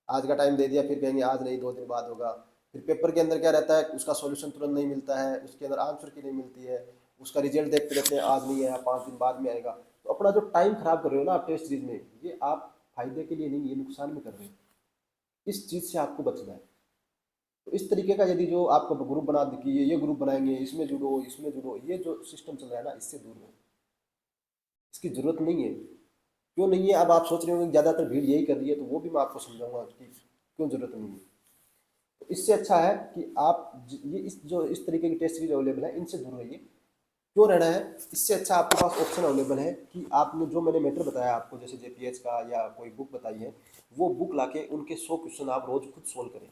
आज का टाइम दे दिया, फिर कहेंगे आज नहीं, 2 दिन बाद होगा। फिर पेपर के अंदर क्या रहता है, उसका सॉल्यूशन तुरंत नहीं मिलता है, उसके अंदर आंसर की नहीं मिलती है, उसका रिजल्ट देखते रहते हैं, आज नहीं आया, 5 दिन बाद में आएगा। तो अपना जो टाइम खराब कर रहे हो ना आप टेस्ट सीरीज में, ये आप फायदे के लिए नहीं, ये नुकसान में कर रहे हो। इस चीज़ से आपको बचना है। तो इस तरीके का यदि जो आपको ग्रुप बना दे कि ये ग्रुप बनाएंगे, इसमें जुड़ो, इसमें जुड़ो, ये जो सिस्टम चल रहा है ना, इससे दूर रहो। इसकी ज़रूरत नहीं है। क्यों नहीं है, अब आप सोच रहे होंगे ज़्यादातर भीड़ यही कर रही है, तो वो भी मैं आपको समझाऊंगा कि क्यों ज़रूरत नहीं है। तो इससे अच्छा है कि आप ये इस तरीके की टेस्ट सीरीज अवेलेबल है, इनसे दूर रहिए। क्यों रहना है, इससे अच्छा आपके पास ऑप्शन अवेलेबल है कि आपने जो मैंने मैटर बताया आपको, जैसे जेपीएच का या कोई बुक बताई है, वो बुक लाके उनके 100 क्वेश्चन आप रोज खुद सोल्व करें।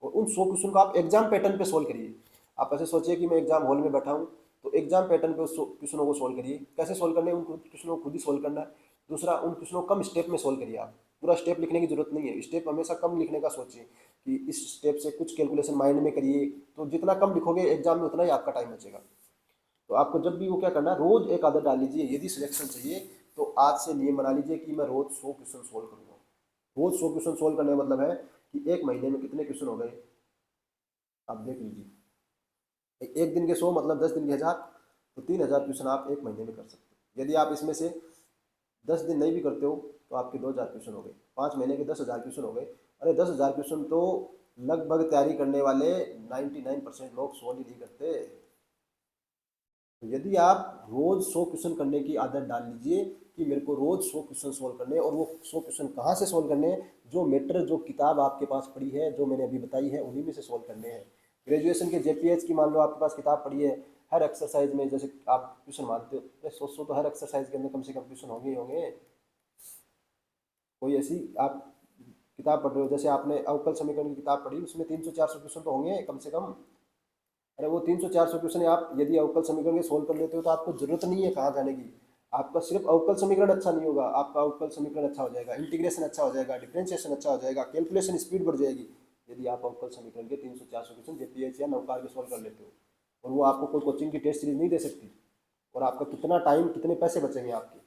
और उन 100 क्वेश्चन को आप एग्जाम पैटर्न पे सोल्व करिए। आप ऐसे सोचिए कि मैं एग्जाम हॉल में बैठा हूँ, तो एग्जाम पैटर्न पे उस क्वेश्चनों को सोल्व करिए। कैसे सोल्व करने हैं, उन क्वेश्चनों को खुद ही सोल्व करना है। दूसरा, उन क्वेश्चनों को कम स्टेप में सोल्व करिए। आप पूरा स्टेप लिखने की जरूरत नहीं है, स्टेप हमेशा कम लिखने का सोचिए कि इस स्टेप से कुछ कैलकुलेशन माइंड में करिए। तो जितना कम लिखोगे एग्जाम में, उतना ही आपका टाइम बचेगा। तो आपको जब भी वो क्या करना है, रोज एक आदत डाल लीजिए। यदि सिलेक्शन चाहिए तो आज से नियम बना लीजिए कि मैं रोज 100 क्वेश्चन सोल्व करूंगा। रोज 100 क्वेश्चन सोल्व करने का मतलब है कि एक महीने में कितने क्वेश्चन हो गए, आप देख लीजिए। एक दिन के 100 मतलब 10 दिन के 1000, तो 3000 क्वेश्चन आप एक महीने में कर सकते हो। यदि आप इसमें से 10 दिन नहीं भी करते हो तो आपके 2000 क्वेश्चन हो गए, 5 महीने के 10,000 क्वेश्चन हो गए। अरे 10,000 क्वेश्चन तो लगभग तैयारी करने वाले 99% लोग सोल्व ही नहीं करते। तो यदि आप रोज 100 क्वेश्चन करने की आदत डाल लीजिए कि मेरे को रोज 100 क्वेश्चन सोल्व करने हैं, और वो 100 क्वेश्चन कहाँ से सोल्व करने हैं, जो मैटर जो किताब आपके पास पड़ी है, जो मैंने अभी बताई है, उन्हीं में से सोल्व करने हैं। ग्रेजुएशन के जेपीएच की मान लो आपके पास किताब पड़ी है, हर एक्सरसाइज में जैसे आप क्वेश्चन मानते हो, अरे 100 तो हर एक्सरसाइज के अंदर कम से कम क्वेश्चन होंगे ही होंगे। कोई ऐसी आप किताब पढ़ रहे हो, जैसे आपने अवकल समीकरण की किताब पढ़ी, उसमें 300-400 क्वेश्चन तो होंगे कम से कम। अरे वो 300-400 क्वेश्चन आप यदि अवकल समीकरण के सोल्व कर लेते हो तो आपको जरूरत नहीं है कहाँ जाने की। आपका सिर्फ अवकल समीकरण अच्छा नहीं होगा, आपका अवकल समीकरण अच्छा हो जाएगा, इंटीग्रेशन अच्छा हो जाएगा, डिफरेंशिएशन अच्छा हो जाएगा, कैलकुलेशन स्पीड बढ़ जाएगी। यदि आप अवकल समीकरण के 300-400 क्वेश्चन जेपीएच या नौकार के सोल्व कर लेते हो, और वो आपको कोई कोचिंग की टेस्ट सीरीज नहीं दे सकती। और आपका कितना टाइम, कितने पैसे बचेंगे आपके।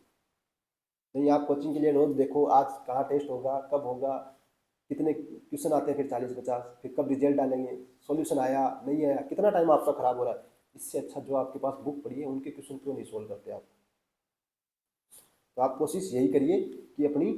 नहीं, आप कोचिंग के लिए रोज देखो आज कहाँ टेस्ट होगा, कब होगा, कितने क्वेश्चन आते हैं, फिर 40-50, फिर कब रिजल्ट डालेंगे, सॉल्यूशन आया नहीं आया, कितना टाइम आपका खराब हो रहा है। इससे अच्छा जो आपके पास बुक पड़ी है उनके क्वेश्चन क्यों नहीं सोल्व करते आप। तो आप कोशिश यही करिए कि अपनी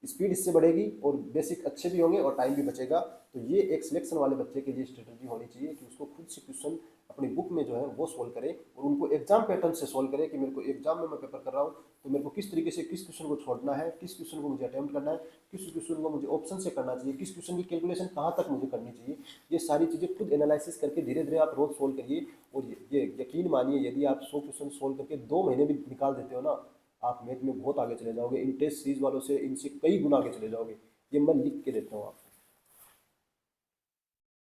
स्पीड इससे बढ़ेगी और बेसिक अच्छे भी होंगे और टाइम भी बचेगा। तो ये एक सिलेक्शन वाले बच्चे के लिए स्ट्रेटजी होनी चाहिए कि उसको खुद से क्वेश्चन अपनी बुक में जो है वो सोल्व करे, और उनको एग्जाम पैटर्न से सोल्व करे कि मेरे को एग्जाम में मैं पेपर कर रहा हूँ, तो मेरे को किस तरीके से किस क्वेश्चन को छोड़ना है, किस क्वेश्चन को मुझे अटेम्प्ट करना है, किस क्वेश्चन को मुझे ऑप्शन से करना चाहिए, किस क्वेश्चन की कैलकुलेशन कहाँ तक मुझे करनी चाहिए। ये सारी चीज़ें खुद एनालिसिस करके धीरे धीरे आप रोज सोल्व करिए। और ये यकीन मानिए, यदि आप 100 क्वेश्चन सोल्व करके 2 महीने भी निकाल देते हो ना, आप मैथ में बहुत आगे चले जाओगे। इन टेस्ट सीरीज वालों से, इनसे कई गुना आगे चले जाओगे। ये मैं लिख के देता हूँ आपको।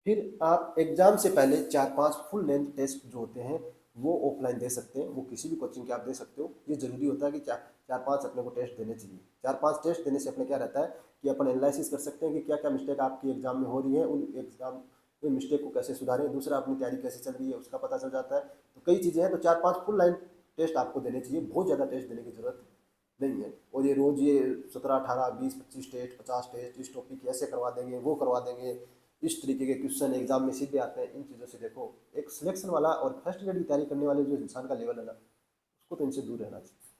फिर आप एग्जाम से पहले 4-5 फुल लेंथ टेस्ट जो होते हैं वो ऑफलाइन दे सकते हैं, वो किसी भी कोचिंग के आप दे सकते हो। ये जरूरी होता है कि 4-5 अपने को टेस्ट देने चाहिए। 4-5 टेस्ट देने से अपने क्या रहता है कि अपन एनालिसिस कर सकते हैं कि क्या क्या मिस्टेक आपकी एग्जाम में हो रही है, उन एग्जाम में मिस्टेक को कैसे सुधारें। दूसरा, अपनी तैयारी कैसे चल रही है उसका पता चल जाता है। तो कई चीज़ें हैं, तो 4-5 फुल लाइन टेस्ट आपको देने चाहिए। बहुत ज़्यादा टेस्ट देने की जरूरत नहीं है। और ये रोज ये 17, 18, 20, 25 टेस्ट, 50 टेस्ट, इस टॉपिक ऐसे करवा देंगे, वो करवा देंगे, इस तरीके के क्वेश्चन एग्जाम में सीधे आते हैं। इन चीज़ों से देखो, एक सिलेक्शन वाला और फर्स्ट ग्रेड की तैयारी करने वाले जो इंसान का लेवल है ना, उसको तो इनसे दूर रहना चाहिए।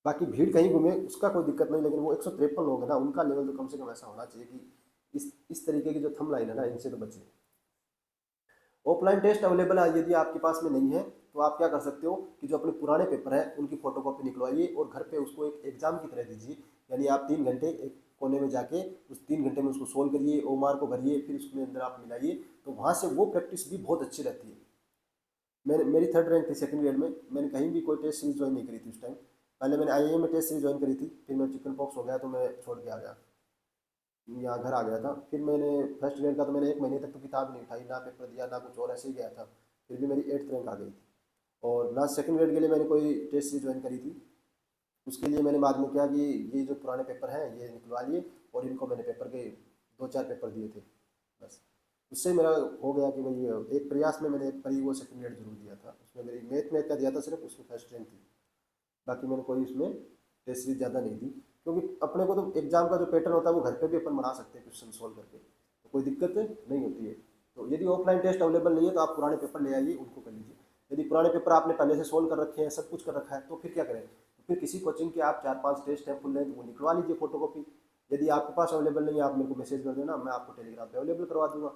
बाकी भीड़ कहीं घूमे उसका कोई दिक्कत नहीं, लेकिन वो 153 लोग हैं ना, उनका लेवल तो कम से कम ऐसा होना चाहिए कि इस तरीके की जो थंब लाइन है ना, इनसे तो बचे। ऑफलाइन टेस्ट अवेलेबल है, यदि आपके पास में नहीं है तो आप क्या कर सकते हो कि जो अपने पुराने पेपर हैं उनकी फोटोकॉपी निकलवाइए और घर पे उसको एक एग्जाम की तरह दीजिए। यानी आप 3 घंटे एक कोने में जाके उस 3 घंटे में उसको सोल्व करिए, ओमार को भरिए, फिर उसके अंदर आप मिलाइए। तो वहाँ से वो प्रैक्टिस भी बहुत अच्छी रहती है। मेरी 3rd रैंक थी 2nd ग्रेड में, मैंने कहीं भी कोई टेस्ट सीरीज ज्वाइन नहीं करी थी उस टाइम। पहले मैंने IIM में टेस्ट सीरीज ज्वाइन करी थी, फिर मैं चिकन पॉक्स हो गया तो मैं छोड़ के आ गया, यहाँ घर आ गया था। फिर मैंने फर्स्ट ग्रेड का तो मैंने 1 महीने तक तो किताब नहीं उठाई, ना पेपर दिया ना कुछ, और ऐसे ही गया था। फिर भी मेरी 8th रैंक आ गई थी। और ना सेकंड ग्रेड के लिए मैंने कोई टेस्ट सीरीज ज्वाइन करी थी। उसके लिए मैंने बाद में किया कि ये जो पुराने पेपर हैं ये निकलवा लिए, और इनको मैंने पेपर के 2-4 पेपर दिए थे बस। उससे मेरा हो गया कि भाई एक प्रयास में मैंने परी वो सेकंड ग्रेड जरूर दिया था। उसमें मेरी मैथ का दिया था सिर्फ, उसमें फर्स्ट रैंक थी। बाकी मैंने कोई उसमें टेस्ट सीरीज ज़्यादा नहीं दी, क्योंकि अपने को तो एग्जाम का जो पैटर्न होता है वो घर पे भी अपन बना सकते हैं क्वेश्चन सोल्व करके, तो कोई दिक्कत नहीं होती है। तो यदि ऑफलाइन टेस्ट अवेलेबल नहीं है तो आप पुराने पेपर ले आइए, उनको कर लीजिए। यदि पुराने पेपर आपने पहले से सोल्व कर रखे हैं, सब कुछ कर रखा है, तो फिर क्या करें, तो फिर किसी कोचिंग के आप 4-5 टेस्ट हैं फुल लेंथ, वो निकलवा लीजिए फोटोकॉपी। यदि आपके पास अवेलेबल नहीं है, आप मेरे को मैसेज कर देना, मैं आपको टेलीग्राम पे अवेलेबल करवा दूंगा।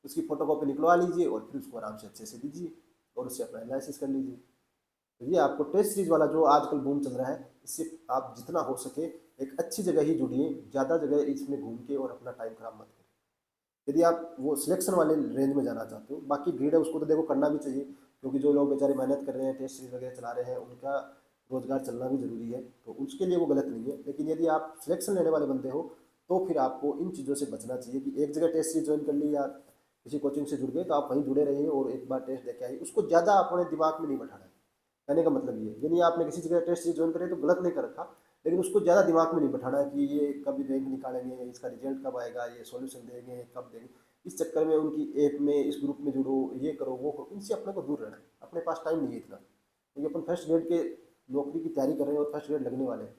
उसकी फोटोकॉपी निकलवा लीजिए और फिर उसको आराम से अच्छे से दीजिए और उससे अपना एनालिसिस कर लीजिए। तो ये आपको टेस्ट सीरीज वाला जो आजकल बूम चल रहा है, इससे आप जितना हो सके एक अच्छी जगह ही जुड़िए, ज़्यादा जगह इसमें घूम के और अपना टाइम खराब मत करें। यदि आप वो सिलेक्शन वाले रेंज में जाना चाहते हो, बाकी भीड़ है उसको तो देखो करना भी चाहिए, क्योंकि जो लोग बेचारे मेहनत कर रहे हैं, टेस्ट सीरीज वगैरह चला रहे हैं, उनका रोजगार चलना भी जरूरी है, तो उसके लिए वो गलत नहीं है। लेकिन यदि आप सिलेक्शन लेने वाले बंदे हो, तो फिर आपको इन चीज़ों से बचना चाहिए कि एक जगह टेस्ट सीरीज ज्वाइन कर ली या किसी कोचिंग से जुड़ गए तो आप वहीं जुड़े रहिए और एक बार टेस्ट देके आइए, उसको ज़्यादा अपने दिमाग में नहीं बैठाना है। कहने का मतलब ये, यदि आपने किसी जगह टेस्ट सीरीज ज्वाइन करे तो गलत नहीं कर रखा, लेकिन उसको ज़्यादा दिमाग में नहीं बैठाना है कि ये कब रैंक निकालेंगे, इसका रिजल्ट कब आएगा, ये सॉल्यूशन देंगे कब देंगे। इस चक्कर में उनकी ऐप में, इस ग्रुप में जुड़ो, ये करो वो करो, इनसे अपने को दूर रहना है। अपने पास टाइम नहीं है इतना, क्योंकि अपन फर्स्ट ग्रेड के नौकरी की तैयारी कर रहे हैं और फर्स्ट ग्रेड लगने वाले हैं,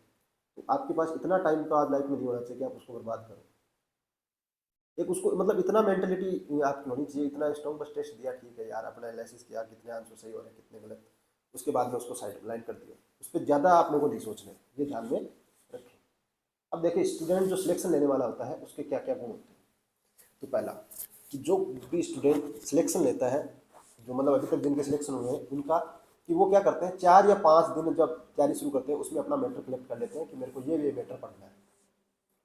तो आपके पास इतना टाइम तो आज लाइफ में नहीं होना चाहिए कि आप उसको बर्बाद करो। एक उसको मतलब इतना मेंटलिटी आपकी होनी चाहिए, इतना स्ट्रॉन्ग, बस टेस्ट दिया ठीक है यार, अपना एनालिसिस किया कितने आंसर सही हो रहे हैं कितने गलत, उसके बाद में उसको साइड लाइन कर दिया, उस पर ज़्यादा आपने को नहीं सोचना है, ये ध्यान में रखें। अब देखिए, स्टूडेंट जो सिलेक्शन लेने वाला होता है उसके क्या क्या गुण होते हैं। तो पहला कि जो भी स्टूडेंट सिलेक्शन लेता है, जो मतलब अभी तक जिनके सिलेक्शन हुए हैं उनका, कि वो क्या करते हैं 4 या 5 दिन जब तैयारी शुरू करते हैं उसमें अपना मैटर कलेक्ट कर लेते हैं कि मेरे को ये मैटर पढ़ना है।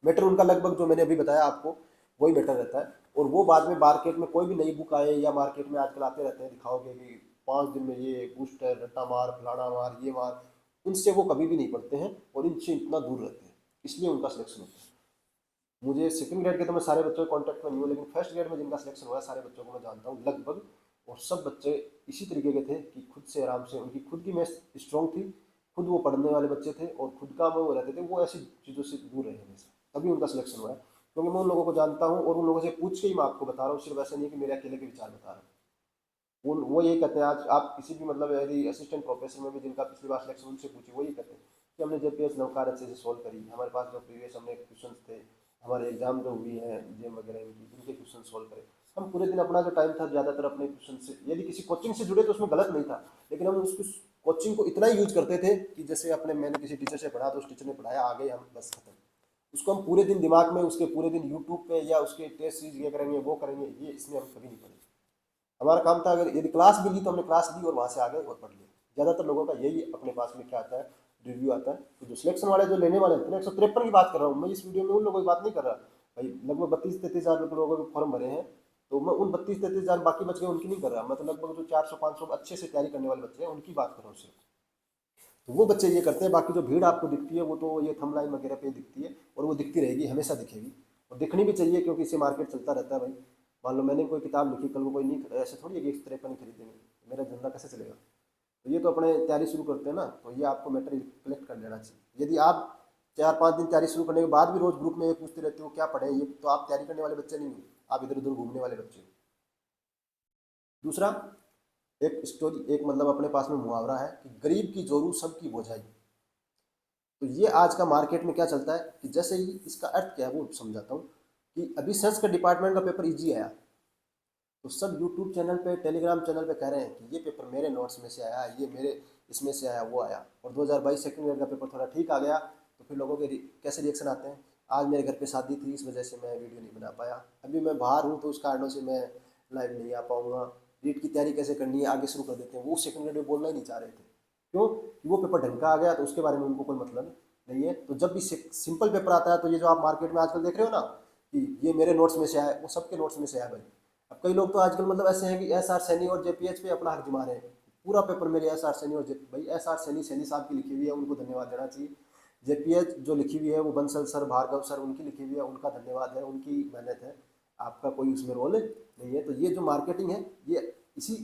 मैटर उनका लगभग जो मैंने अभी बताया आपको वही मैटर रहता है, और वो बाद में मार्केट में कोई भी नई बुक आए या मार्केट में आजकल आते रहते हैं दिखाओगे कि 5 दिन में ये बूस्टर रट्टा मार फलाना मार ये मार, इनसे वो कभी भी नहीं पढ़ते हैं और इनसे इतना दूर रहते हैं, इसलिए उनका सिलेक्शन होता है। मुझे सेकंड ग्रेड के तो मैं सारे बच्चों के कॉन्टैक्ट में नहीं हूँ, लेकिन फर्स्ट ग्रेड में जिनका सिलेक्शन हुआ है सारे बच्चों को मैं जानता हूँ लगभग, और सब बच्चे इसी तरीके के थे कि खुद से आराम से, उनकी खुद की मैथ स्ट्रॉन्ग थी, खुद वो पढ़ने वाले बच्चे थे और खुद का वो रहते थे, वो ऐसी चीज़ों से दूर रहे हमेशा, तभी उनका सिलेक्शन हुआ है। क्योंकि मैं उन लोगों को जानता हूँ और उन लोगों से पूछ के ही मैं आपको बता रहा हूँ, सिर्फ ऐसा नहीं है कि मेरे अकेले के विचार बता रहा हूँ। वो यही कहते हैं, आज आप किसी भी मतलब यदि असिस्टेंट प्रोफेसर में भी जिनका पिछली बार सिलेक्शन उनसे पूछिए, वो ये कहते हैं कि हमने JPS नवकार अच्छे से सोल्व करी, हमारे पास जो प्रीवियस हमने क्वेश्चन थे, हमारे एग्जाम जो हुई हैं जेम वगैरह इनकी, इनके क्वेश्चन सोल्व करे। हम पूरे दिन अपना जो टाइम था ज़्यादातर अपने क्वेश्चन से, यदि किसी कोचिंग से जुड़े तो उसमें गलत नहीं था, लेकिन हम उसको कोचिंग को इतना ही यूज करते थे कि जैसे अपने मैंने किसी टीचर से पढ़ा तो उस टीचर ने पढ़ाया आ गए हम, बस खत्म। उसको हम पूरे दिन दिमाग में, उसके पूरे दिन यूट्यूब पे या उसके टेस्ट सीरीज ये करेंगे वो करेंगे, ये इसमें हम कभी नहीं पढ़े। हमारा काम था, अगर यदि क्लास भी ली तो हमने क्लास ली और वहाँ से आ गए और पढ़ लिया। ज़्यादातर लोगों का यही अपने पास में क्या आता है, रिव्यू आता है। तो जो सिलेक्शन वाले जो लेने वाले हैं, 153 की बात कर रहा हूँ मैं इस वीडियो में, उन लोगों की बात नहीं कर रहा भाई। लगभग 32-33 हज़ार लोगों के फॉर्म भरे हैं, तो मैं उन 32-33 हज़ार बाकी बच गए उनकी नहीं कर रहा, मैं तो लगभग जो 400-500 अच्छे से तैयारी करने वाले बच्चे हैं उनकी बात कर रहा हूँ सिर्फ। तो वो बच्चे ये करते हैं, बाकी जो भीड़ आपको दिखती है वो तो ये थंबलाइन वगैरह पे दिखती है, और वो दिखती रहेगी, हमेशा दिखेगी, और दिखनी भी चाहिए, क्योंकि इससे मार्केट चलता रहता है भाई। मान लो मैंने कोई किताब लिखी, कल को कोई नहीं, ऐसे थोड़ी है कि 153 ही खरीदेंगे, मेरा धंधा कैसे चलेगा। तो ये तो अपने तैयारी शुरू करते हैं ना, तो ये आपको मटेरियल कलेक्ट कर लेना चाहिए। यदि आप 4-5 दिन तैयारी शुरू करने के बाद भी रोज ग्रुप में ये पूछते रहते हो क्या पढ़े, ये तो आप तैयारी करने वाले बच्चे नहीं हो, आप इधर उधर घूमने वाले बच्चे हो। दूसरा, एक स्टोरी, एक मतलब अपने पास में मुहावरा है कि गरीब की जोरू सबकी बोझाई। तो ये आज का मार्केट में क्या चलता है कि जैसे ही, इसका अर्थ क्या है वो समझाता हूँ, कि अभी संस्कृत डिपार्टमेंट का पेपर इजी आया, तो सब यूट्यूब चैनल पे, टेलीग्राम चैनल पे कह रहे हैं कि ये पेपर मेरे नोट्स में से आया, ये मेरे इसमें से आया, वो आया। और 2022 सेकंड ईयर का पेपर थोड़ा ठीक आ गया, तो फिर लोगों के कैसे रिएक्शन आते हैं, आज मेरे घर पे शादी थी इस वजह से मैं वीडियो नहीं बना पाया, अभी मैं बाहर हूँ तो उस कारणों से मैं लाइव नहीं आ पाऊँगा, नीट की तैयारी कैसे करनी है आगे शुरू कर देते हैं। वो सेकंड ईयर में बोलना ही नहीं चाह रहे थे, क्यों कि वो पेपर ढंग का आ गया तो उसके बारे में उनको कोई मतलब नहीं है। तो जब भी सिंपल पेपर आता है, तो ये जो आप मार्केट में आजकल देख रहे हो ना कि ये मेरे नोट्स में से आया, वो सबके नोट्स में से आया भाई। अब कई लोग तो आजकल मतलब ऐसे हैं कि SR सैनी और JPH पे अपना हक जमा रहे हैं, पूरा पेपर मेरे एस आर सैनी और भाई एस आर सैनी सैनी साहब की लिखी हुई है, उनको धन्यवाद देना चाहिए। जेपीएच जो लिखी हुई है वो बंसल सर, भार्गव सर, उनकी लिखी हुई है, उनका धन्यवाद है, उनकी मेहनत है, आपका कोई उसमें रोल नहीं है। तो ये जो मार्केटिंग है ये इसी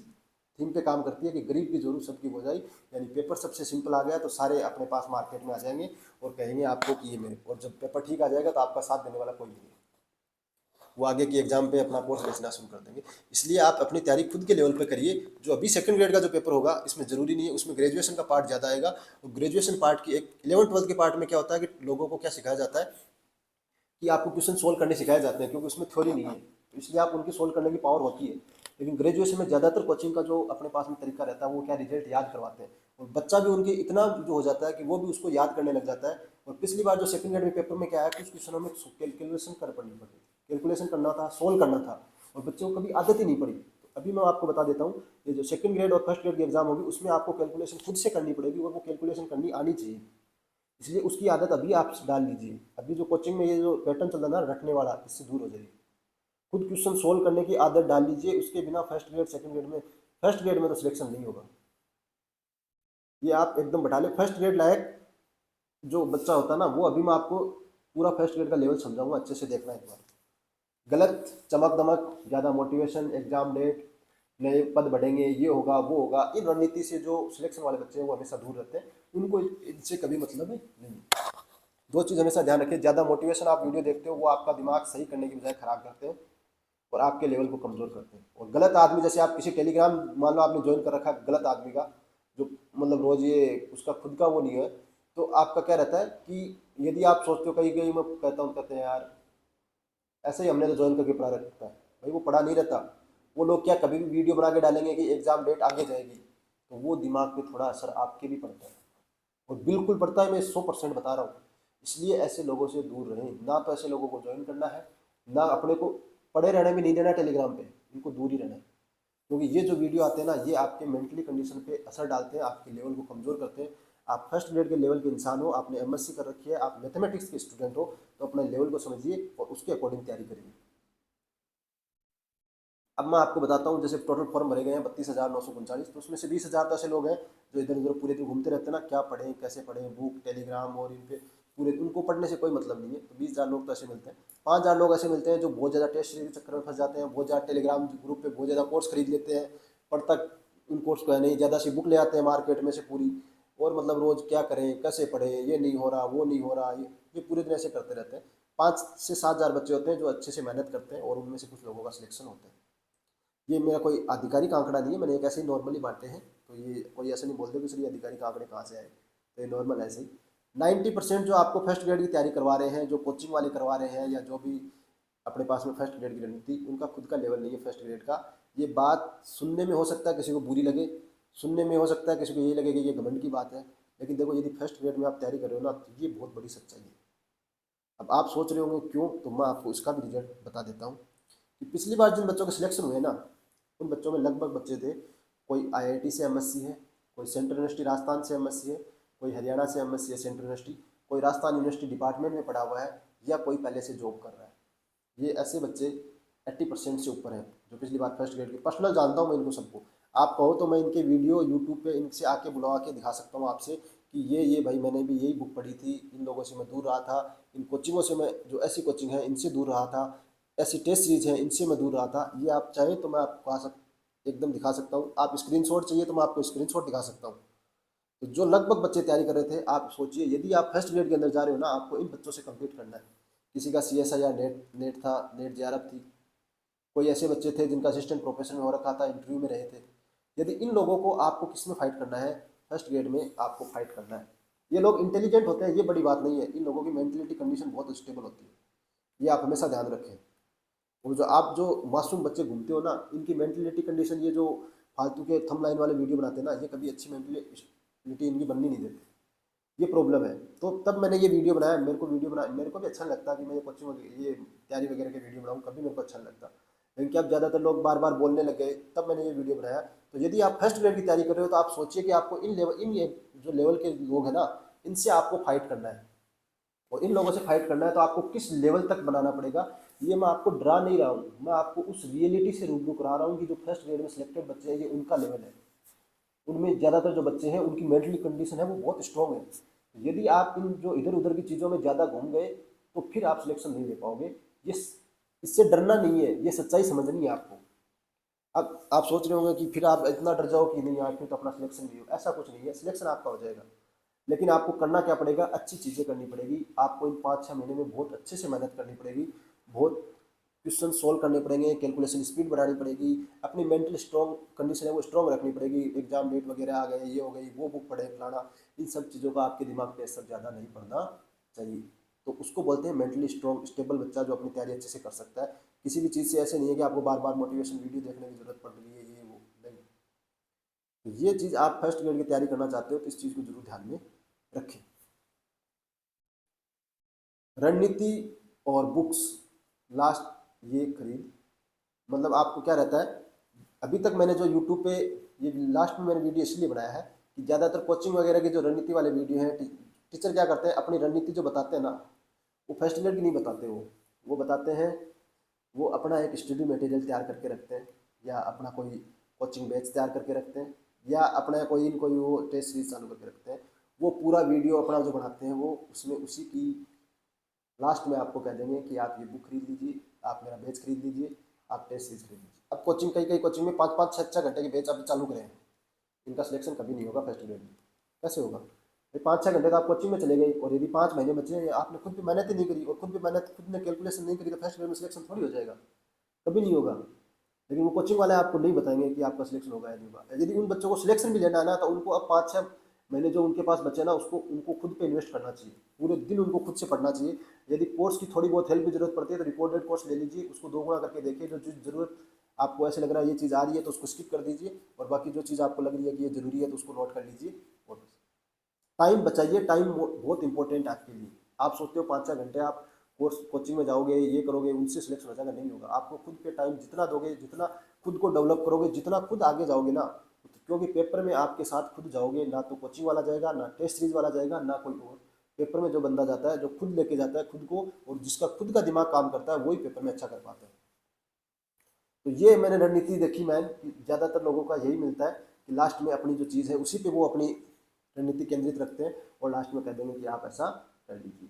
थीम पे काम करती है कि गरीब की जरूरत सबकी हो जाए, यानी पेपर सबसे सिंपल आ गया तो सारे अपने पास मार्केट में आ जाएंगे और कहेंगे आपको कि ये मेरे, और जब पेपर ठीक आ जाएगा तो आपका साथ देने वाला कोई नहीं है, वो आगे की एग्जाम पे अपना कोर्स बेचना शुरू कर देंगे। इसलिए आप अपनी तैयारी खुद के लेवल पे करिए। जो अभी सेकंड ग्रेड का जो पेपर होगा इसमें जरूरी नहीं है, उसमें ग्रेजुएशन का पार्ट ज़्यादा आएगा। और ग्रेजुएशन पार्ट की एक 11th-12th के पार्ट में क्या होता है कि लोगों को क्या सिखाया जाता है कि आपको क्वेश्चन सोल्व करने सिखाए जाते हैं, क्योंकि उसमें थ्योरी नहीं है, तो इसलिए आप उनकी सोल्व करने की पावर होती है। लेकिन ग्रेजुएशन में ज़्यादातर कोचिंग का जो अपने पास में तरीका रहता है वो क्या, रिजल्ट याद करवाते हैं, और बच्चा भी उनके इतना जो हो जाता है कि वो भी उसको याद करने लग जाता है। और पिछली बार जो सेकंड ग्रेड में पेपर में क्या है, कुछ क्वेश्चनों में कैलकुलेशन कर पड़नी पड़ती, कैलकुलेशन करना था, सोल्व करना था, और बच्चों को कभी आदत ही नहीं पड़ी। तो अभी मैं आपको बता देता हूँ, ये जो सेकंड ग्रेड और फर्स्ट ग्रेड की एग्जाम होगी उसमें आपको कैलकुलेशन खुद से करनी पड़ेगी, और वो कैलकुलेशन करनी आनी चाहिए। इसलिए उसकी आदत अभी आप डाल लीजिए। अभी जो कोचिंग में ये जो पैटर्न चल रहा है ना रटने वाला, इससे दूर हो जाइए। खुद क्वेश्चन सोल्व करने की आदत डाल लीजिए, उसके बिना फर्स्ट ग्रेड सेकंड ग्रेड में, फर्स्ट ग्रेड में तो सिलेक्शन नहीं होगा। ये आप एकदम बैठा ले। फर्स्ट ग्रेड लायक जो बच्चा होता है ना, वो अभी मैं आपको पूरा फर्स्ट ग्रेड का लेवल समझाऊंगा, अच्छे से देखना एक बार। गलत चमक दमक, ज़्यादा मोटिवेशन, एग्जाम डेट, नए पद बढ़ेंगे, ये होगा वो होगा, इन रणनीति से जो सिलेक्शन वाले बच्चे हैं वो हमेशा दूर रहते हैं, उनको इनसे कभी मतलब नहीं। दो चीज़ हमेशा ध्यान रखिए, ज़्यादा मोटिवेशन आप वीडियो देखते हो वो आपका दिमाग सही करने की बजाय खराब करते हैं और आपके लेवल को कमज़ोर करते हैं। और गलत आदमी, जैसे आप किसी टेलीग्राम मान लो आपने ज्वाइन कर रखा है गलत आदमी का, जो मतलब रोज़ ये उसका खुद का वो नहीं है, तो आपका क्या रहता है कि यदि आप सोचते हो, कहीं कहीं मैं कहता हूँ, कहते हैं यार ऐसे ही हमने तो ज्वाइन करके पढ़ा रहता है, भाई वो पढ़ा नहीं रहता। वो लोग क्या कभी भी वीडियो बना के डालेंगे कि एग्जाम डेट आगे जाएगी, तो वो दिमाग पे थोड़ा असर आपके भी पड़ता है, और बिल्कुल पड़ता है, मैं 100% बता रहा हूँ। इसलिए ऐसे लोगों से दूर रहें, ना तो ऐसे लोगों को ज्वाइन करना है, ना अपने को पड़े रहने में नहीं देना टेलीग्राम पे, इनको दूर ही रहना है। क्योंकि ये जो वीडियो आते हैं ना, ये आपके मेंटली कंडीशन पे असर डालते हैं, आपके लेवल को कमज़ोर करते हैं। आप फर्स्ट ग्रेड के लेवल के इंसान हो, आपने एमएससी कर रखी है, आप मैथमेटिक्स के स्टूडेंट हो, तो अपने लेवल को समझिए और उसके अकॉर्डिंग तैयारी करिए। अब मैं आपको बताता हूँ, जैसे टोटल फॉर्म भरे गए हैं 32,939, तो उसमें से 20,000 तो ऐसे लोग हैं जो इधर उधर पूरे दिन घूमते रहते हैं ना, क्या पढ़ें कैसे पढ़ें, बुक टेलीग्राम और इन पे पूरे, उनको पढ़ने से कोई मतलब नहीं है। तो 20,000 लोग तो ऐसे मिलते हैं। 5,000 लोग ऐसे मिलते हैं जो बहुत ज़्यादा टेस्ट सीरीज के चक्कर में फंस जाते हैं, बहुत ज़्यादा टेलीग्राम ग्रुप पे बहुत ज़्यादा कोर्स खरीद लेते हैं, पढ़ता उन कोर्स को है नहीं, ज़्यादा सी बुक ले आते हैं मार्केट में से पूरी, और मतलब रोज़ क्या करें कैसे पढ़ें, ये नहीं हो रहा वो नहीं हो रहा, ये पूरे दिन ऐसे करते रहते हैं। 5 से 7 हज़ार बच्चे होते हैं जो अच्छे से मेहनत करते हैं, और उनमें से कुछ लोगों का सिलेक्शन होता है। ये मेरा कोई आधिकारिक आंकड़ा नहीं है, मैंने एक ऐसे ही नॉर्मली बांटे हैं, तो ये कोई ऐसे नहीं बोलते कि सर ये आधिकारिक आंकड़े कहाँ से आए, तो ये नॉर्मल ऐसे ही। 90% जो आपको फर्स्ट ग्रेड की तैयारी करवा रहे हैं, जो कोचिंग वाले करवा रहे हैं, या जो भी अपने पास में फर्स्ट ग्रेड की रणनीति, उनका खुद का लेवल नहीं है फर्स्ट ग्रेड का। ये बात सुनने में हो सकता है किसी को बुरी लगे, सुनने में हो सकता है किसी को यही लगे कि ये घमंड की बात है, लेकिन देखो यदि फर्स्ट ग्रेड में आप तैयारी कर रहे हो ना, तो ये बहुत बड़ी सच्चाई है। अब आप सोच रहे होंगे क्यों, तो मैं आपको इसका भी रिजल्ट बता देता हूँ कि पिछली बार जिन बच्चों के सिलेक्शन हुए ना, उन बच्चों में लगभग बच्चे थे, कोई आईआईटी से एमएससी है, कोई सेंट्रल यूनिवर्सिटी राजस्थान से एमएससी है, कोई हरियाणा से एमएससी है सेंट्रल यूनिवर्सिटी, कोई राजस्थान यूनिवर्सिटी डिपार्टमेंट में पढ़ा हुआ है, या कोई पहले से जॉब कर रहा है। ये ऐसे बच्चे 80% से ऊपर हैं जो पिछली बार फर्स्ट ग्रेड के, पर्सनल जानता हूँ मैं इनको सबको। आप कहो तो मैं इनके वीडियो यूट्यूब पे इनसे आके बुलवा के दिखा सकता हूँ आपसे कि ये भाई मैंने भी यही बुक पढ़ी थी, इन लोगों से मैं दूर रहा था, इन कोचिंगों से मैं, जो ऐसी कोचिंग है इनसे दूर रहा था, ऐसी टेस्ट सीरीज है इनसे मैं दूर रहा था। ये आप चाहें तो मैं आपको एकदम दिखा सकता हूँ। आप स्क्रीनशॉट चाहिए तो मैं आपको स्क्रीनशॉट दिखा सकता हूँ। तो जो लगभग बच्चे तैयारी कर रहे थे, आप सोचिए यदि आप फर्स्ट ग्रेड के अंदर जा रहे हो ना, आपको इन बच्चों से कम्पीट करना है। किसी का सीएसआई या नेट नेट था, नेट जेआरएफ थी, कोई ऐसे बच्चे थे जिनका असिस्टेंट प्रोफेसर में हो रखा था, इंटरव्यू में रहे थे। यदि इन लोगों को आपको किस में फाइट करना है, फर्स्ट ग्रेड में आपको फाइट करना है। ये लोग इंटेलिजेंट होते हैं, ये बड़ी बात नहीं है, इन लोगों की मेंटलिटी कंडीशन बहुत स्टेबल होती है, ये आप हमेशा ध्यान रखें। और जो आप जो मासूम बच्चे घूमते हो ना, इनकी मेंटलिटी कंडीशन, ये जो फालतू के थंबनेल वाले वीडियो बनाते हैं ना, ये कभी अच्छी मेंटलिटी इनकी बननी नहीं देते, ये प्रॉब्लम है। तो तब मैंने ये वीडियो बनाया, मेरे को वीडियो बना, मेरे को भी अच्छा लगता कि मैं ये कोचिंग ये तैयारी वगैरह के वीडियो बनाऊँ, कभी मेरे को अच्छा नहीं लगता। लेकिन क्या, अब ज़्यादातर लोग बार बार बोलने लग गए, तब मैंने ये वीडियो बनाया। तो यदि आप फर्स्ट ग्रेड की तैयारी कर रहे हो, तो आप सोचिए कि आपको इन ये जो लेवल के लोग हैं ना, इनसे आपको फाइट करना है, और इन लोगों से फाइट करना है तो आपको किस लेवल तक बनाना पड़ेगा। ये मैं आपको डरा नहीं रहा हूँ, मैं आपको उस रियलिटी से रूबरू करा रहा हूँ कि जो फर्स्ट ग्रेड में सिलेक्टेड बच्चे हैं, ये उनका लेवल है। उनमें ज़्यादातर जो बच्चे हैं उनकी मेंटली कंडीशन है वो बहुत स्ट्रॉन्ग है। तो यदि आप इन जो इधर उधर की चीज़ों में ज़्यादा घूम गए तो फिर आप सिलेक्शन नहीं दे पाओगे। ये इससे डरना नहीं है, ये सच्चाई समझनी है आपको। अब आप सोच रहे होंगे कि फिर आप इतना डर जाओ कि नहीं यार फिर तो अपना सिलेक्शन नहीं हो, ऐसा कुछ नहीं है, सिलेक्शन आपका हो जाएगा। लेकिन आपको करना क्या पड़ेगा, अच्छी चीज़ें करनी पड़ेगी आपको। इन 5-6 महीने में बहुत अच्छे से मेहनत करनी पड़ेगी, बहुत क्वेश्चन सोल्व करने पड़ेंगे, कैलकुलेशन स्पीड बढ़ानी पड़ेगी, अपनी मेंटल स्ट्रॉन्ग कंडीशन है वो स्ट्रॉन्ग रखनी पड़ेगी। एग्जाम डेट वगैरह आ गए, ये हो गई, वो बुक पढ़े फलाना, इन सब चीज़ों का आपके दिमाग पे असर ज़्यादा नहीं पड़ना चाहिए। तो उसको बोलते हैं मेंटली स्ट्रॉन्ग स्टेबल बच्चा, जो अपनी तैयारी अच्छे से कर सकता है। किसी भी चीज़ से ऐसे नहीं है कि आपको बार बार मोटिवेशन वीडियो देखने की जरूरत पड़ रही है, ये वो नहीं। तो ये चीज़ आप फर्स्ट ग्रेड की तैयारी करना चाहते हो तो इस चीज़ को जरूर ध्यान में रखें। रणनीति और बुक्स लास्ट ये खरीद, मतलब आपको क्या रहता है, अभी तक मैंने जो यूट्यूब पे ये लास्ट में मैंने वीडियो इसलिए बनाया है कि ज़्यादातर कोचिंग वगैरह के जो रणनीति वाले वीडियो हैं, टीचर क्या करते हैं अपनी रणनीति जो बताते हैं ना, वो फर्स्ट ग्रेड की नहीं बताते। वो बताते हैं, वो अपना एक स्टडी मटेरियल तैयार करके रखते हैं, या अपना कोई कोचिंग बैच तैयार करके रखते हैं, या अपना कोई वो टेस्ट सीरीज चालू करके रखते हैं। वो पूरा वीडियो अपना जो बनाते हैं वो उसमें उसी की लास्ट में आपको कह देंगे कि आप ये बुक खरीद लीजिए, आप मेरा बैच खरीद लीजिए, आप टेस्ट सीरीज खरीद लीजिए। अब कोचिंग कई कई कोचिंग में 5-5 6-6 घंटे के बैच आप चालू करें, इनका सिलेक्शन कभी नहीं होगा फर्स्ट ग्रेड में। कैसे होगा भाई, 5-6 घंटे तो आप कोचिंग में चले गए और यदि 5 महीने बचे आपने खुद भी मेहनत ही नहीं करी और खुद भी मेहनत खुद ने कैलकुलेशन नहीं करी, तो फर्स्ट ग्रेड में सिलेक्शन थोड़ी हो जाएगा, कभी नहीं होगा। लेकिन वो कोचिंग वाले आपको नहीं बताएंगे कि आपका सिलेक्शन होगा या नहीं होगा। यदि उन बच्चों को सिलेक्शन भी लेना है ना, तो उनको अब 5-6 महीने जो उनके पास बचे ना, उसको उनको खुद पे इन्वेस्ट करना चाहिए, पूरे दिन उनको खुद से पढ़ना चाहिए। यदि कोर्स की थोड़ी बहुत हेल्प की जरूरत पड़ती है तो रिपोर्टेड कोर्स ले लीजिए, उसको 2 गुना करके देखिए। जो चीज़ जरूरत आपको ऐसे लग रहा है ये चीज़ आ रही है तो उसको स्किप कर दीजिए, और बाकी जो चीज़ आपको लग रही है कि ये जरूरी है तो उसको नोट कर लीजिए। और टाइम बचाइए, टाइम बहुत इंपॉर्टेंट है आपके लिए। आप सोचते हो 5-6 घंटे आप कोर्स कोचिंग में जाओगे ये करोगे उनसे सिलेक्शन हो जाएगा, नहीं होगा। आपको खुद पे टाइम जितना दोगे, जितना खुद को डेवलप करोगे, जितना खुद आगे जाओगे ना, क्योंकि पेपर में आपके साथ खुद जाओगे, ना तो कोचिंग वाला जाएगा, ना टेस्ट सीरीज वाला जाएगा, ना कोई और। पेपर में जो बंदा जाता है जो खुद लेके जाता है खुद को, और जिसका खुद का दिमाग काम करता है, वही पेपर में अच्छा कर पाता है। तो ये मैंने रणनीति देखी मैन कि ज़्यादातर लोगों का यही मिलता है कि लास्ट में अपनी जो चीज़ है उसी पे वो अपनी रणनीति केंद्रित रखते हैं, और लास्ट में कह देंगे कि आप ऐसा कर लीजिए।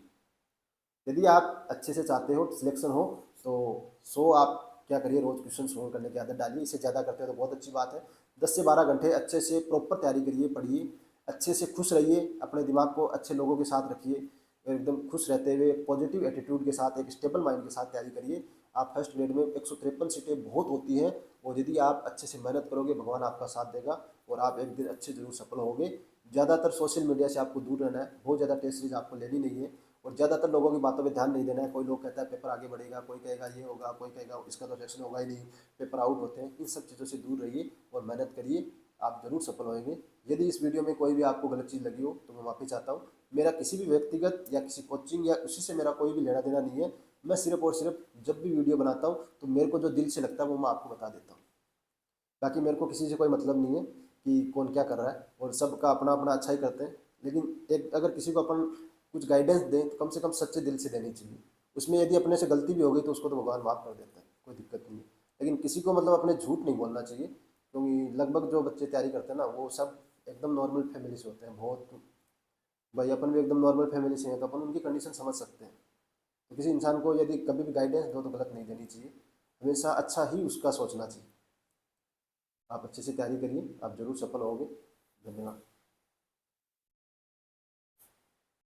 यदि आप अच्छे से चाहते हो सिलेक्शन हो तो आप क्या करिए, रोज़ क्वेश्चन सोल्व करने की आदत डालिए। इससे ज़्यादा करते हैं तो बहुत अच्छी बात है। 10 से 12 घंटे अच्छे से प्रॉपर तैयारी करिए, पढ़िए, अच्छे से खुश रहिए, अपने दिमाग को अच्छे लोगों के साथ रखिए, एकदम खुश रहते हुए पॉजिटिव एटीट्यूड के साथ एक स्टेबल माइंड के साथ तैयारी करिए। आप फर्स्ट ग्रेड में 153 सीटें बहुत होती हैं, और यदि आप अच्छे से मेहनत करोगे भगवान आपका साथ देगा, और आप एक दिन अच्छे जरूर सफल होगे। ज़्यादातर सोशल मीडिया से आपको दूर रहना है, बहुत ज़्यादा टेस्ट सीरीज आपको लेनी नहीं है, और ज़्यादातर लोगों की बातों पे ध्यान नहीं देना है। कोई लोग कहता है पेपर आगे बढ़ेगा, कोई कहेगा ये होगा, कोई कहेगा इसका तो सिलेक्शन होगा ही नहीं, पेपर आउट होते हैं। इन सब चीज़ों से दूर रहिए और मेहनत करिए, आप जरूर सफल होंगे। यदि इस वीडियो में कोई भी आपको गलत चीज़ लगी हो तो मैं माफ़ी चाहता हूँ। मेरा किसी भी व्यक्तिगत या किसी कोचिंग या उसी से मेरा कोई भी लेना देना नहीं है। मैं सिर्फ और सिर्फ जब भी वीडियो बनाता हूँ तो मेरे को जो दिल से लगता है वो मैं आपको बता देता हूँ। बाकी मेरे को किसी से कोई मतलब नहीं है कि कौन क्या कर रहा है, और सबका अपना अपना अच्छा ही करते हैं। लेकिन एक अगर किसी को अपन कुछ गाइडेंस दें तो कम से कम सच्चे दिल से देनी चाहिए। उसमें यदि अपने से गलती भी हो गई तो उसको तो भगवान माफ़ कर देता है, कोई दिक्कत नहीं है। लेकिन किसी को मतलब अपने झूठ नहीं बोलना चाहिए, क्योंकि लगभग जो बच्चे तैयारी करते हैं ना वो सब एकदम नॉर्मल फैमिली से होते हैं। बहुत भाई अपन भी एकदम नॉर्मल फैमिली से हैं तो अपन उनकी कंडीशन समझ सकते हैं। तो किसी इंसान को यदि कभी भी गाइडेंस दो तो गलत नहीं देनी चाहिए, हमेशा अच्छा ही उसका सोचना चाहिए। आप अच्छे से तैयारी करिए, आप जरूर सफल होंगे। धन्यवाद।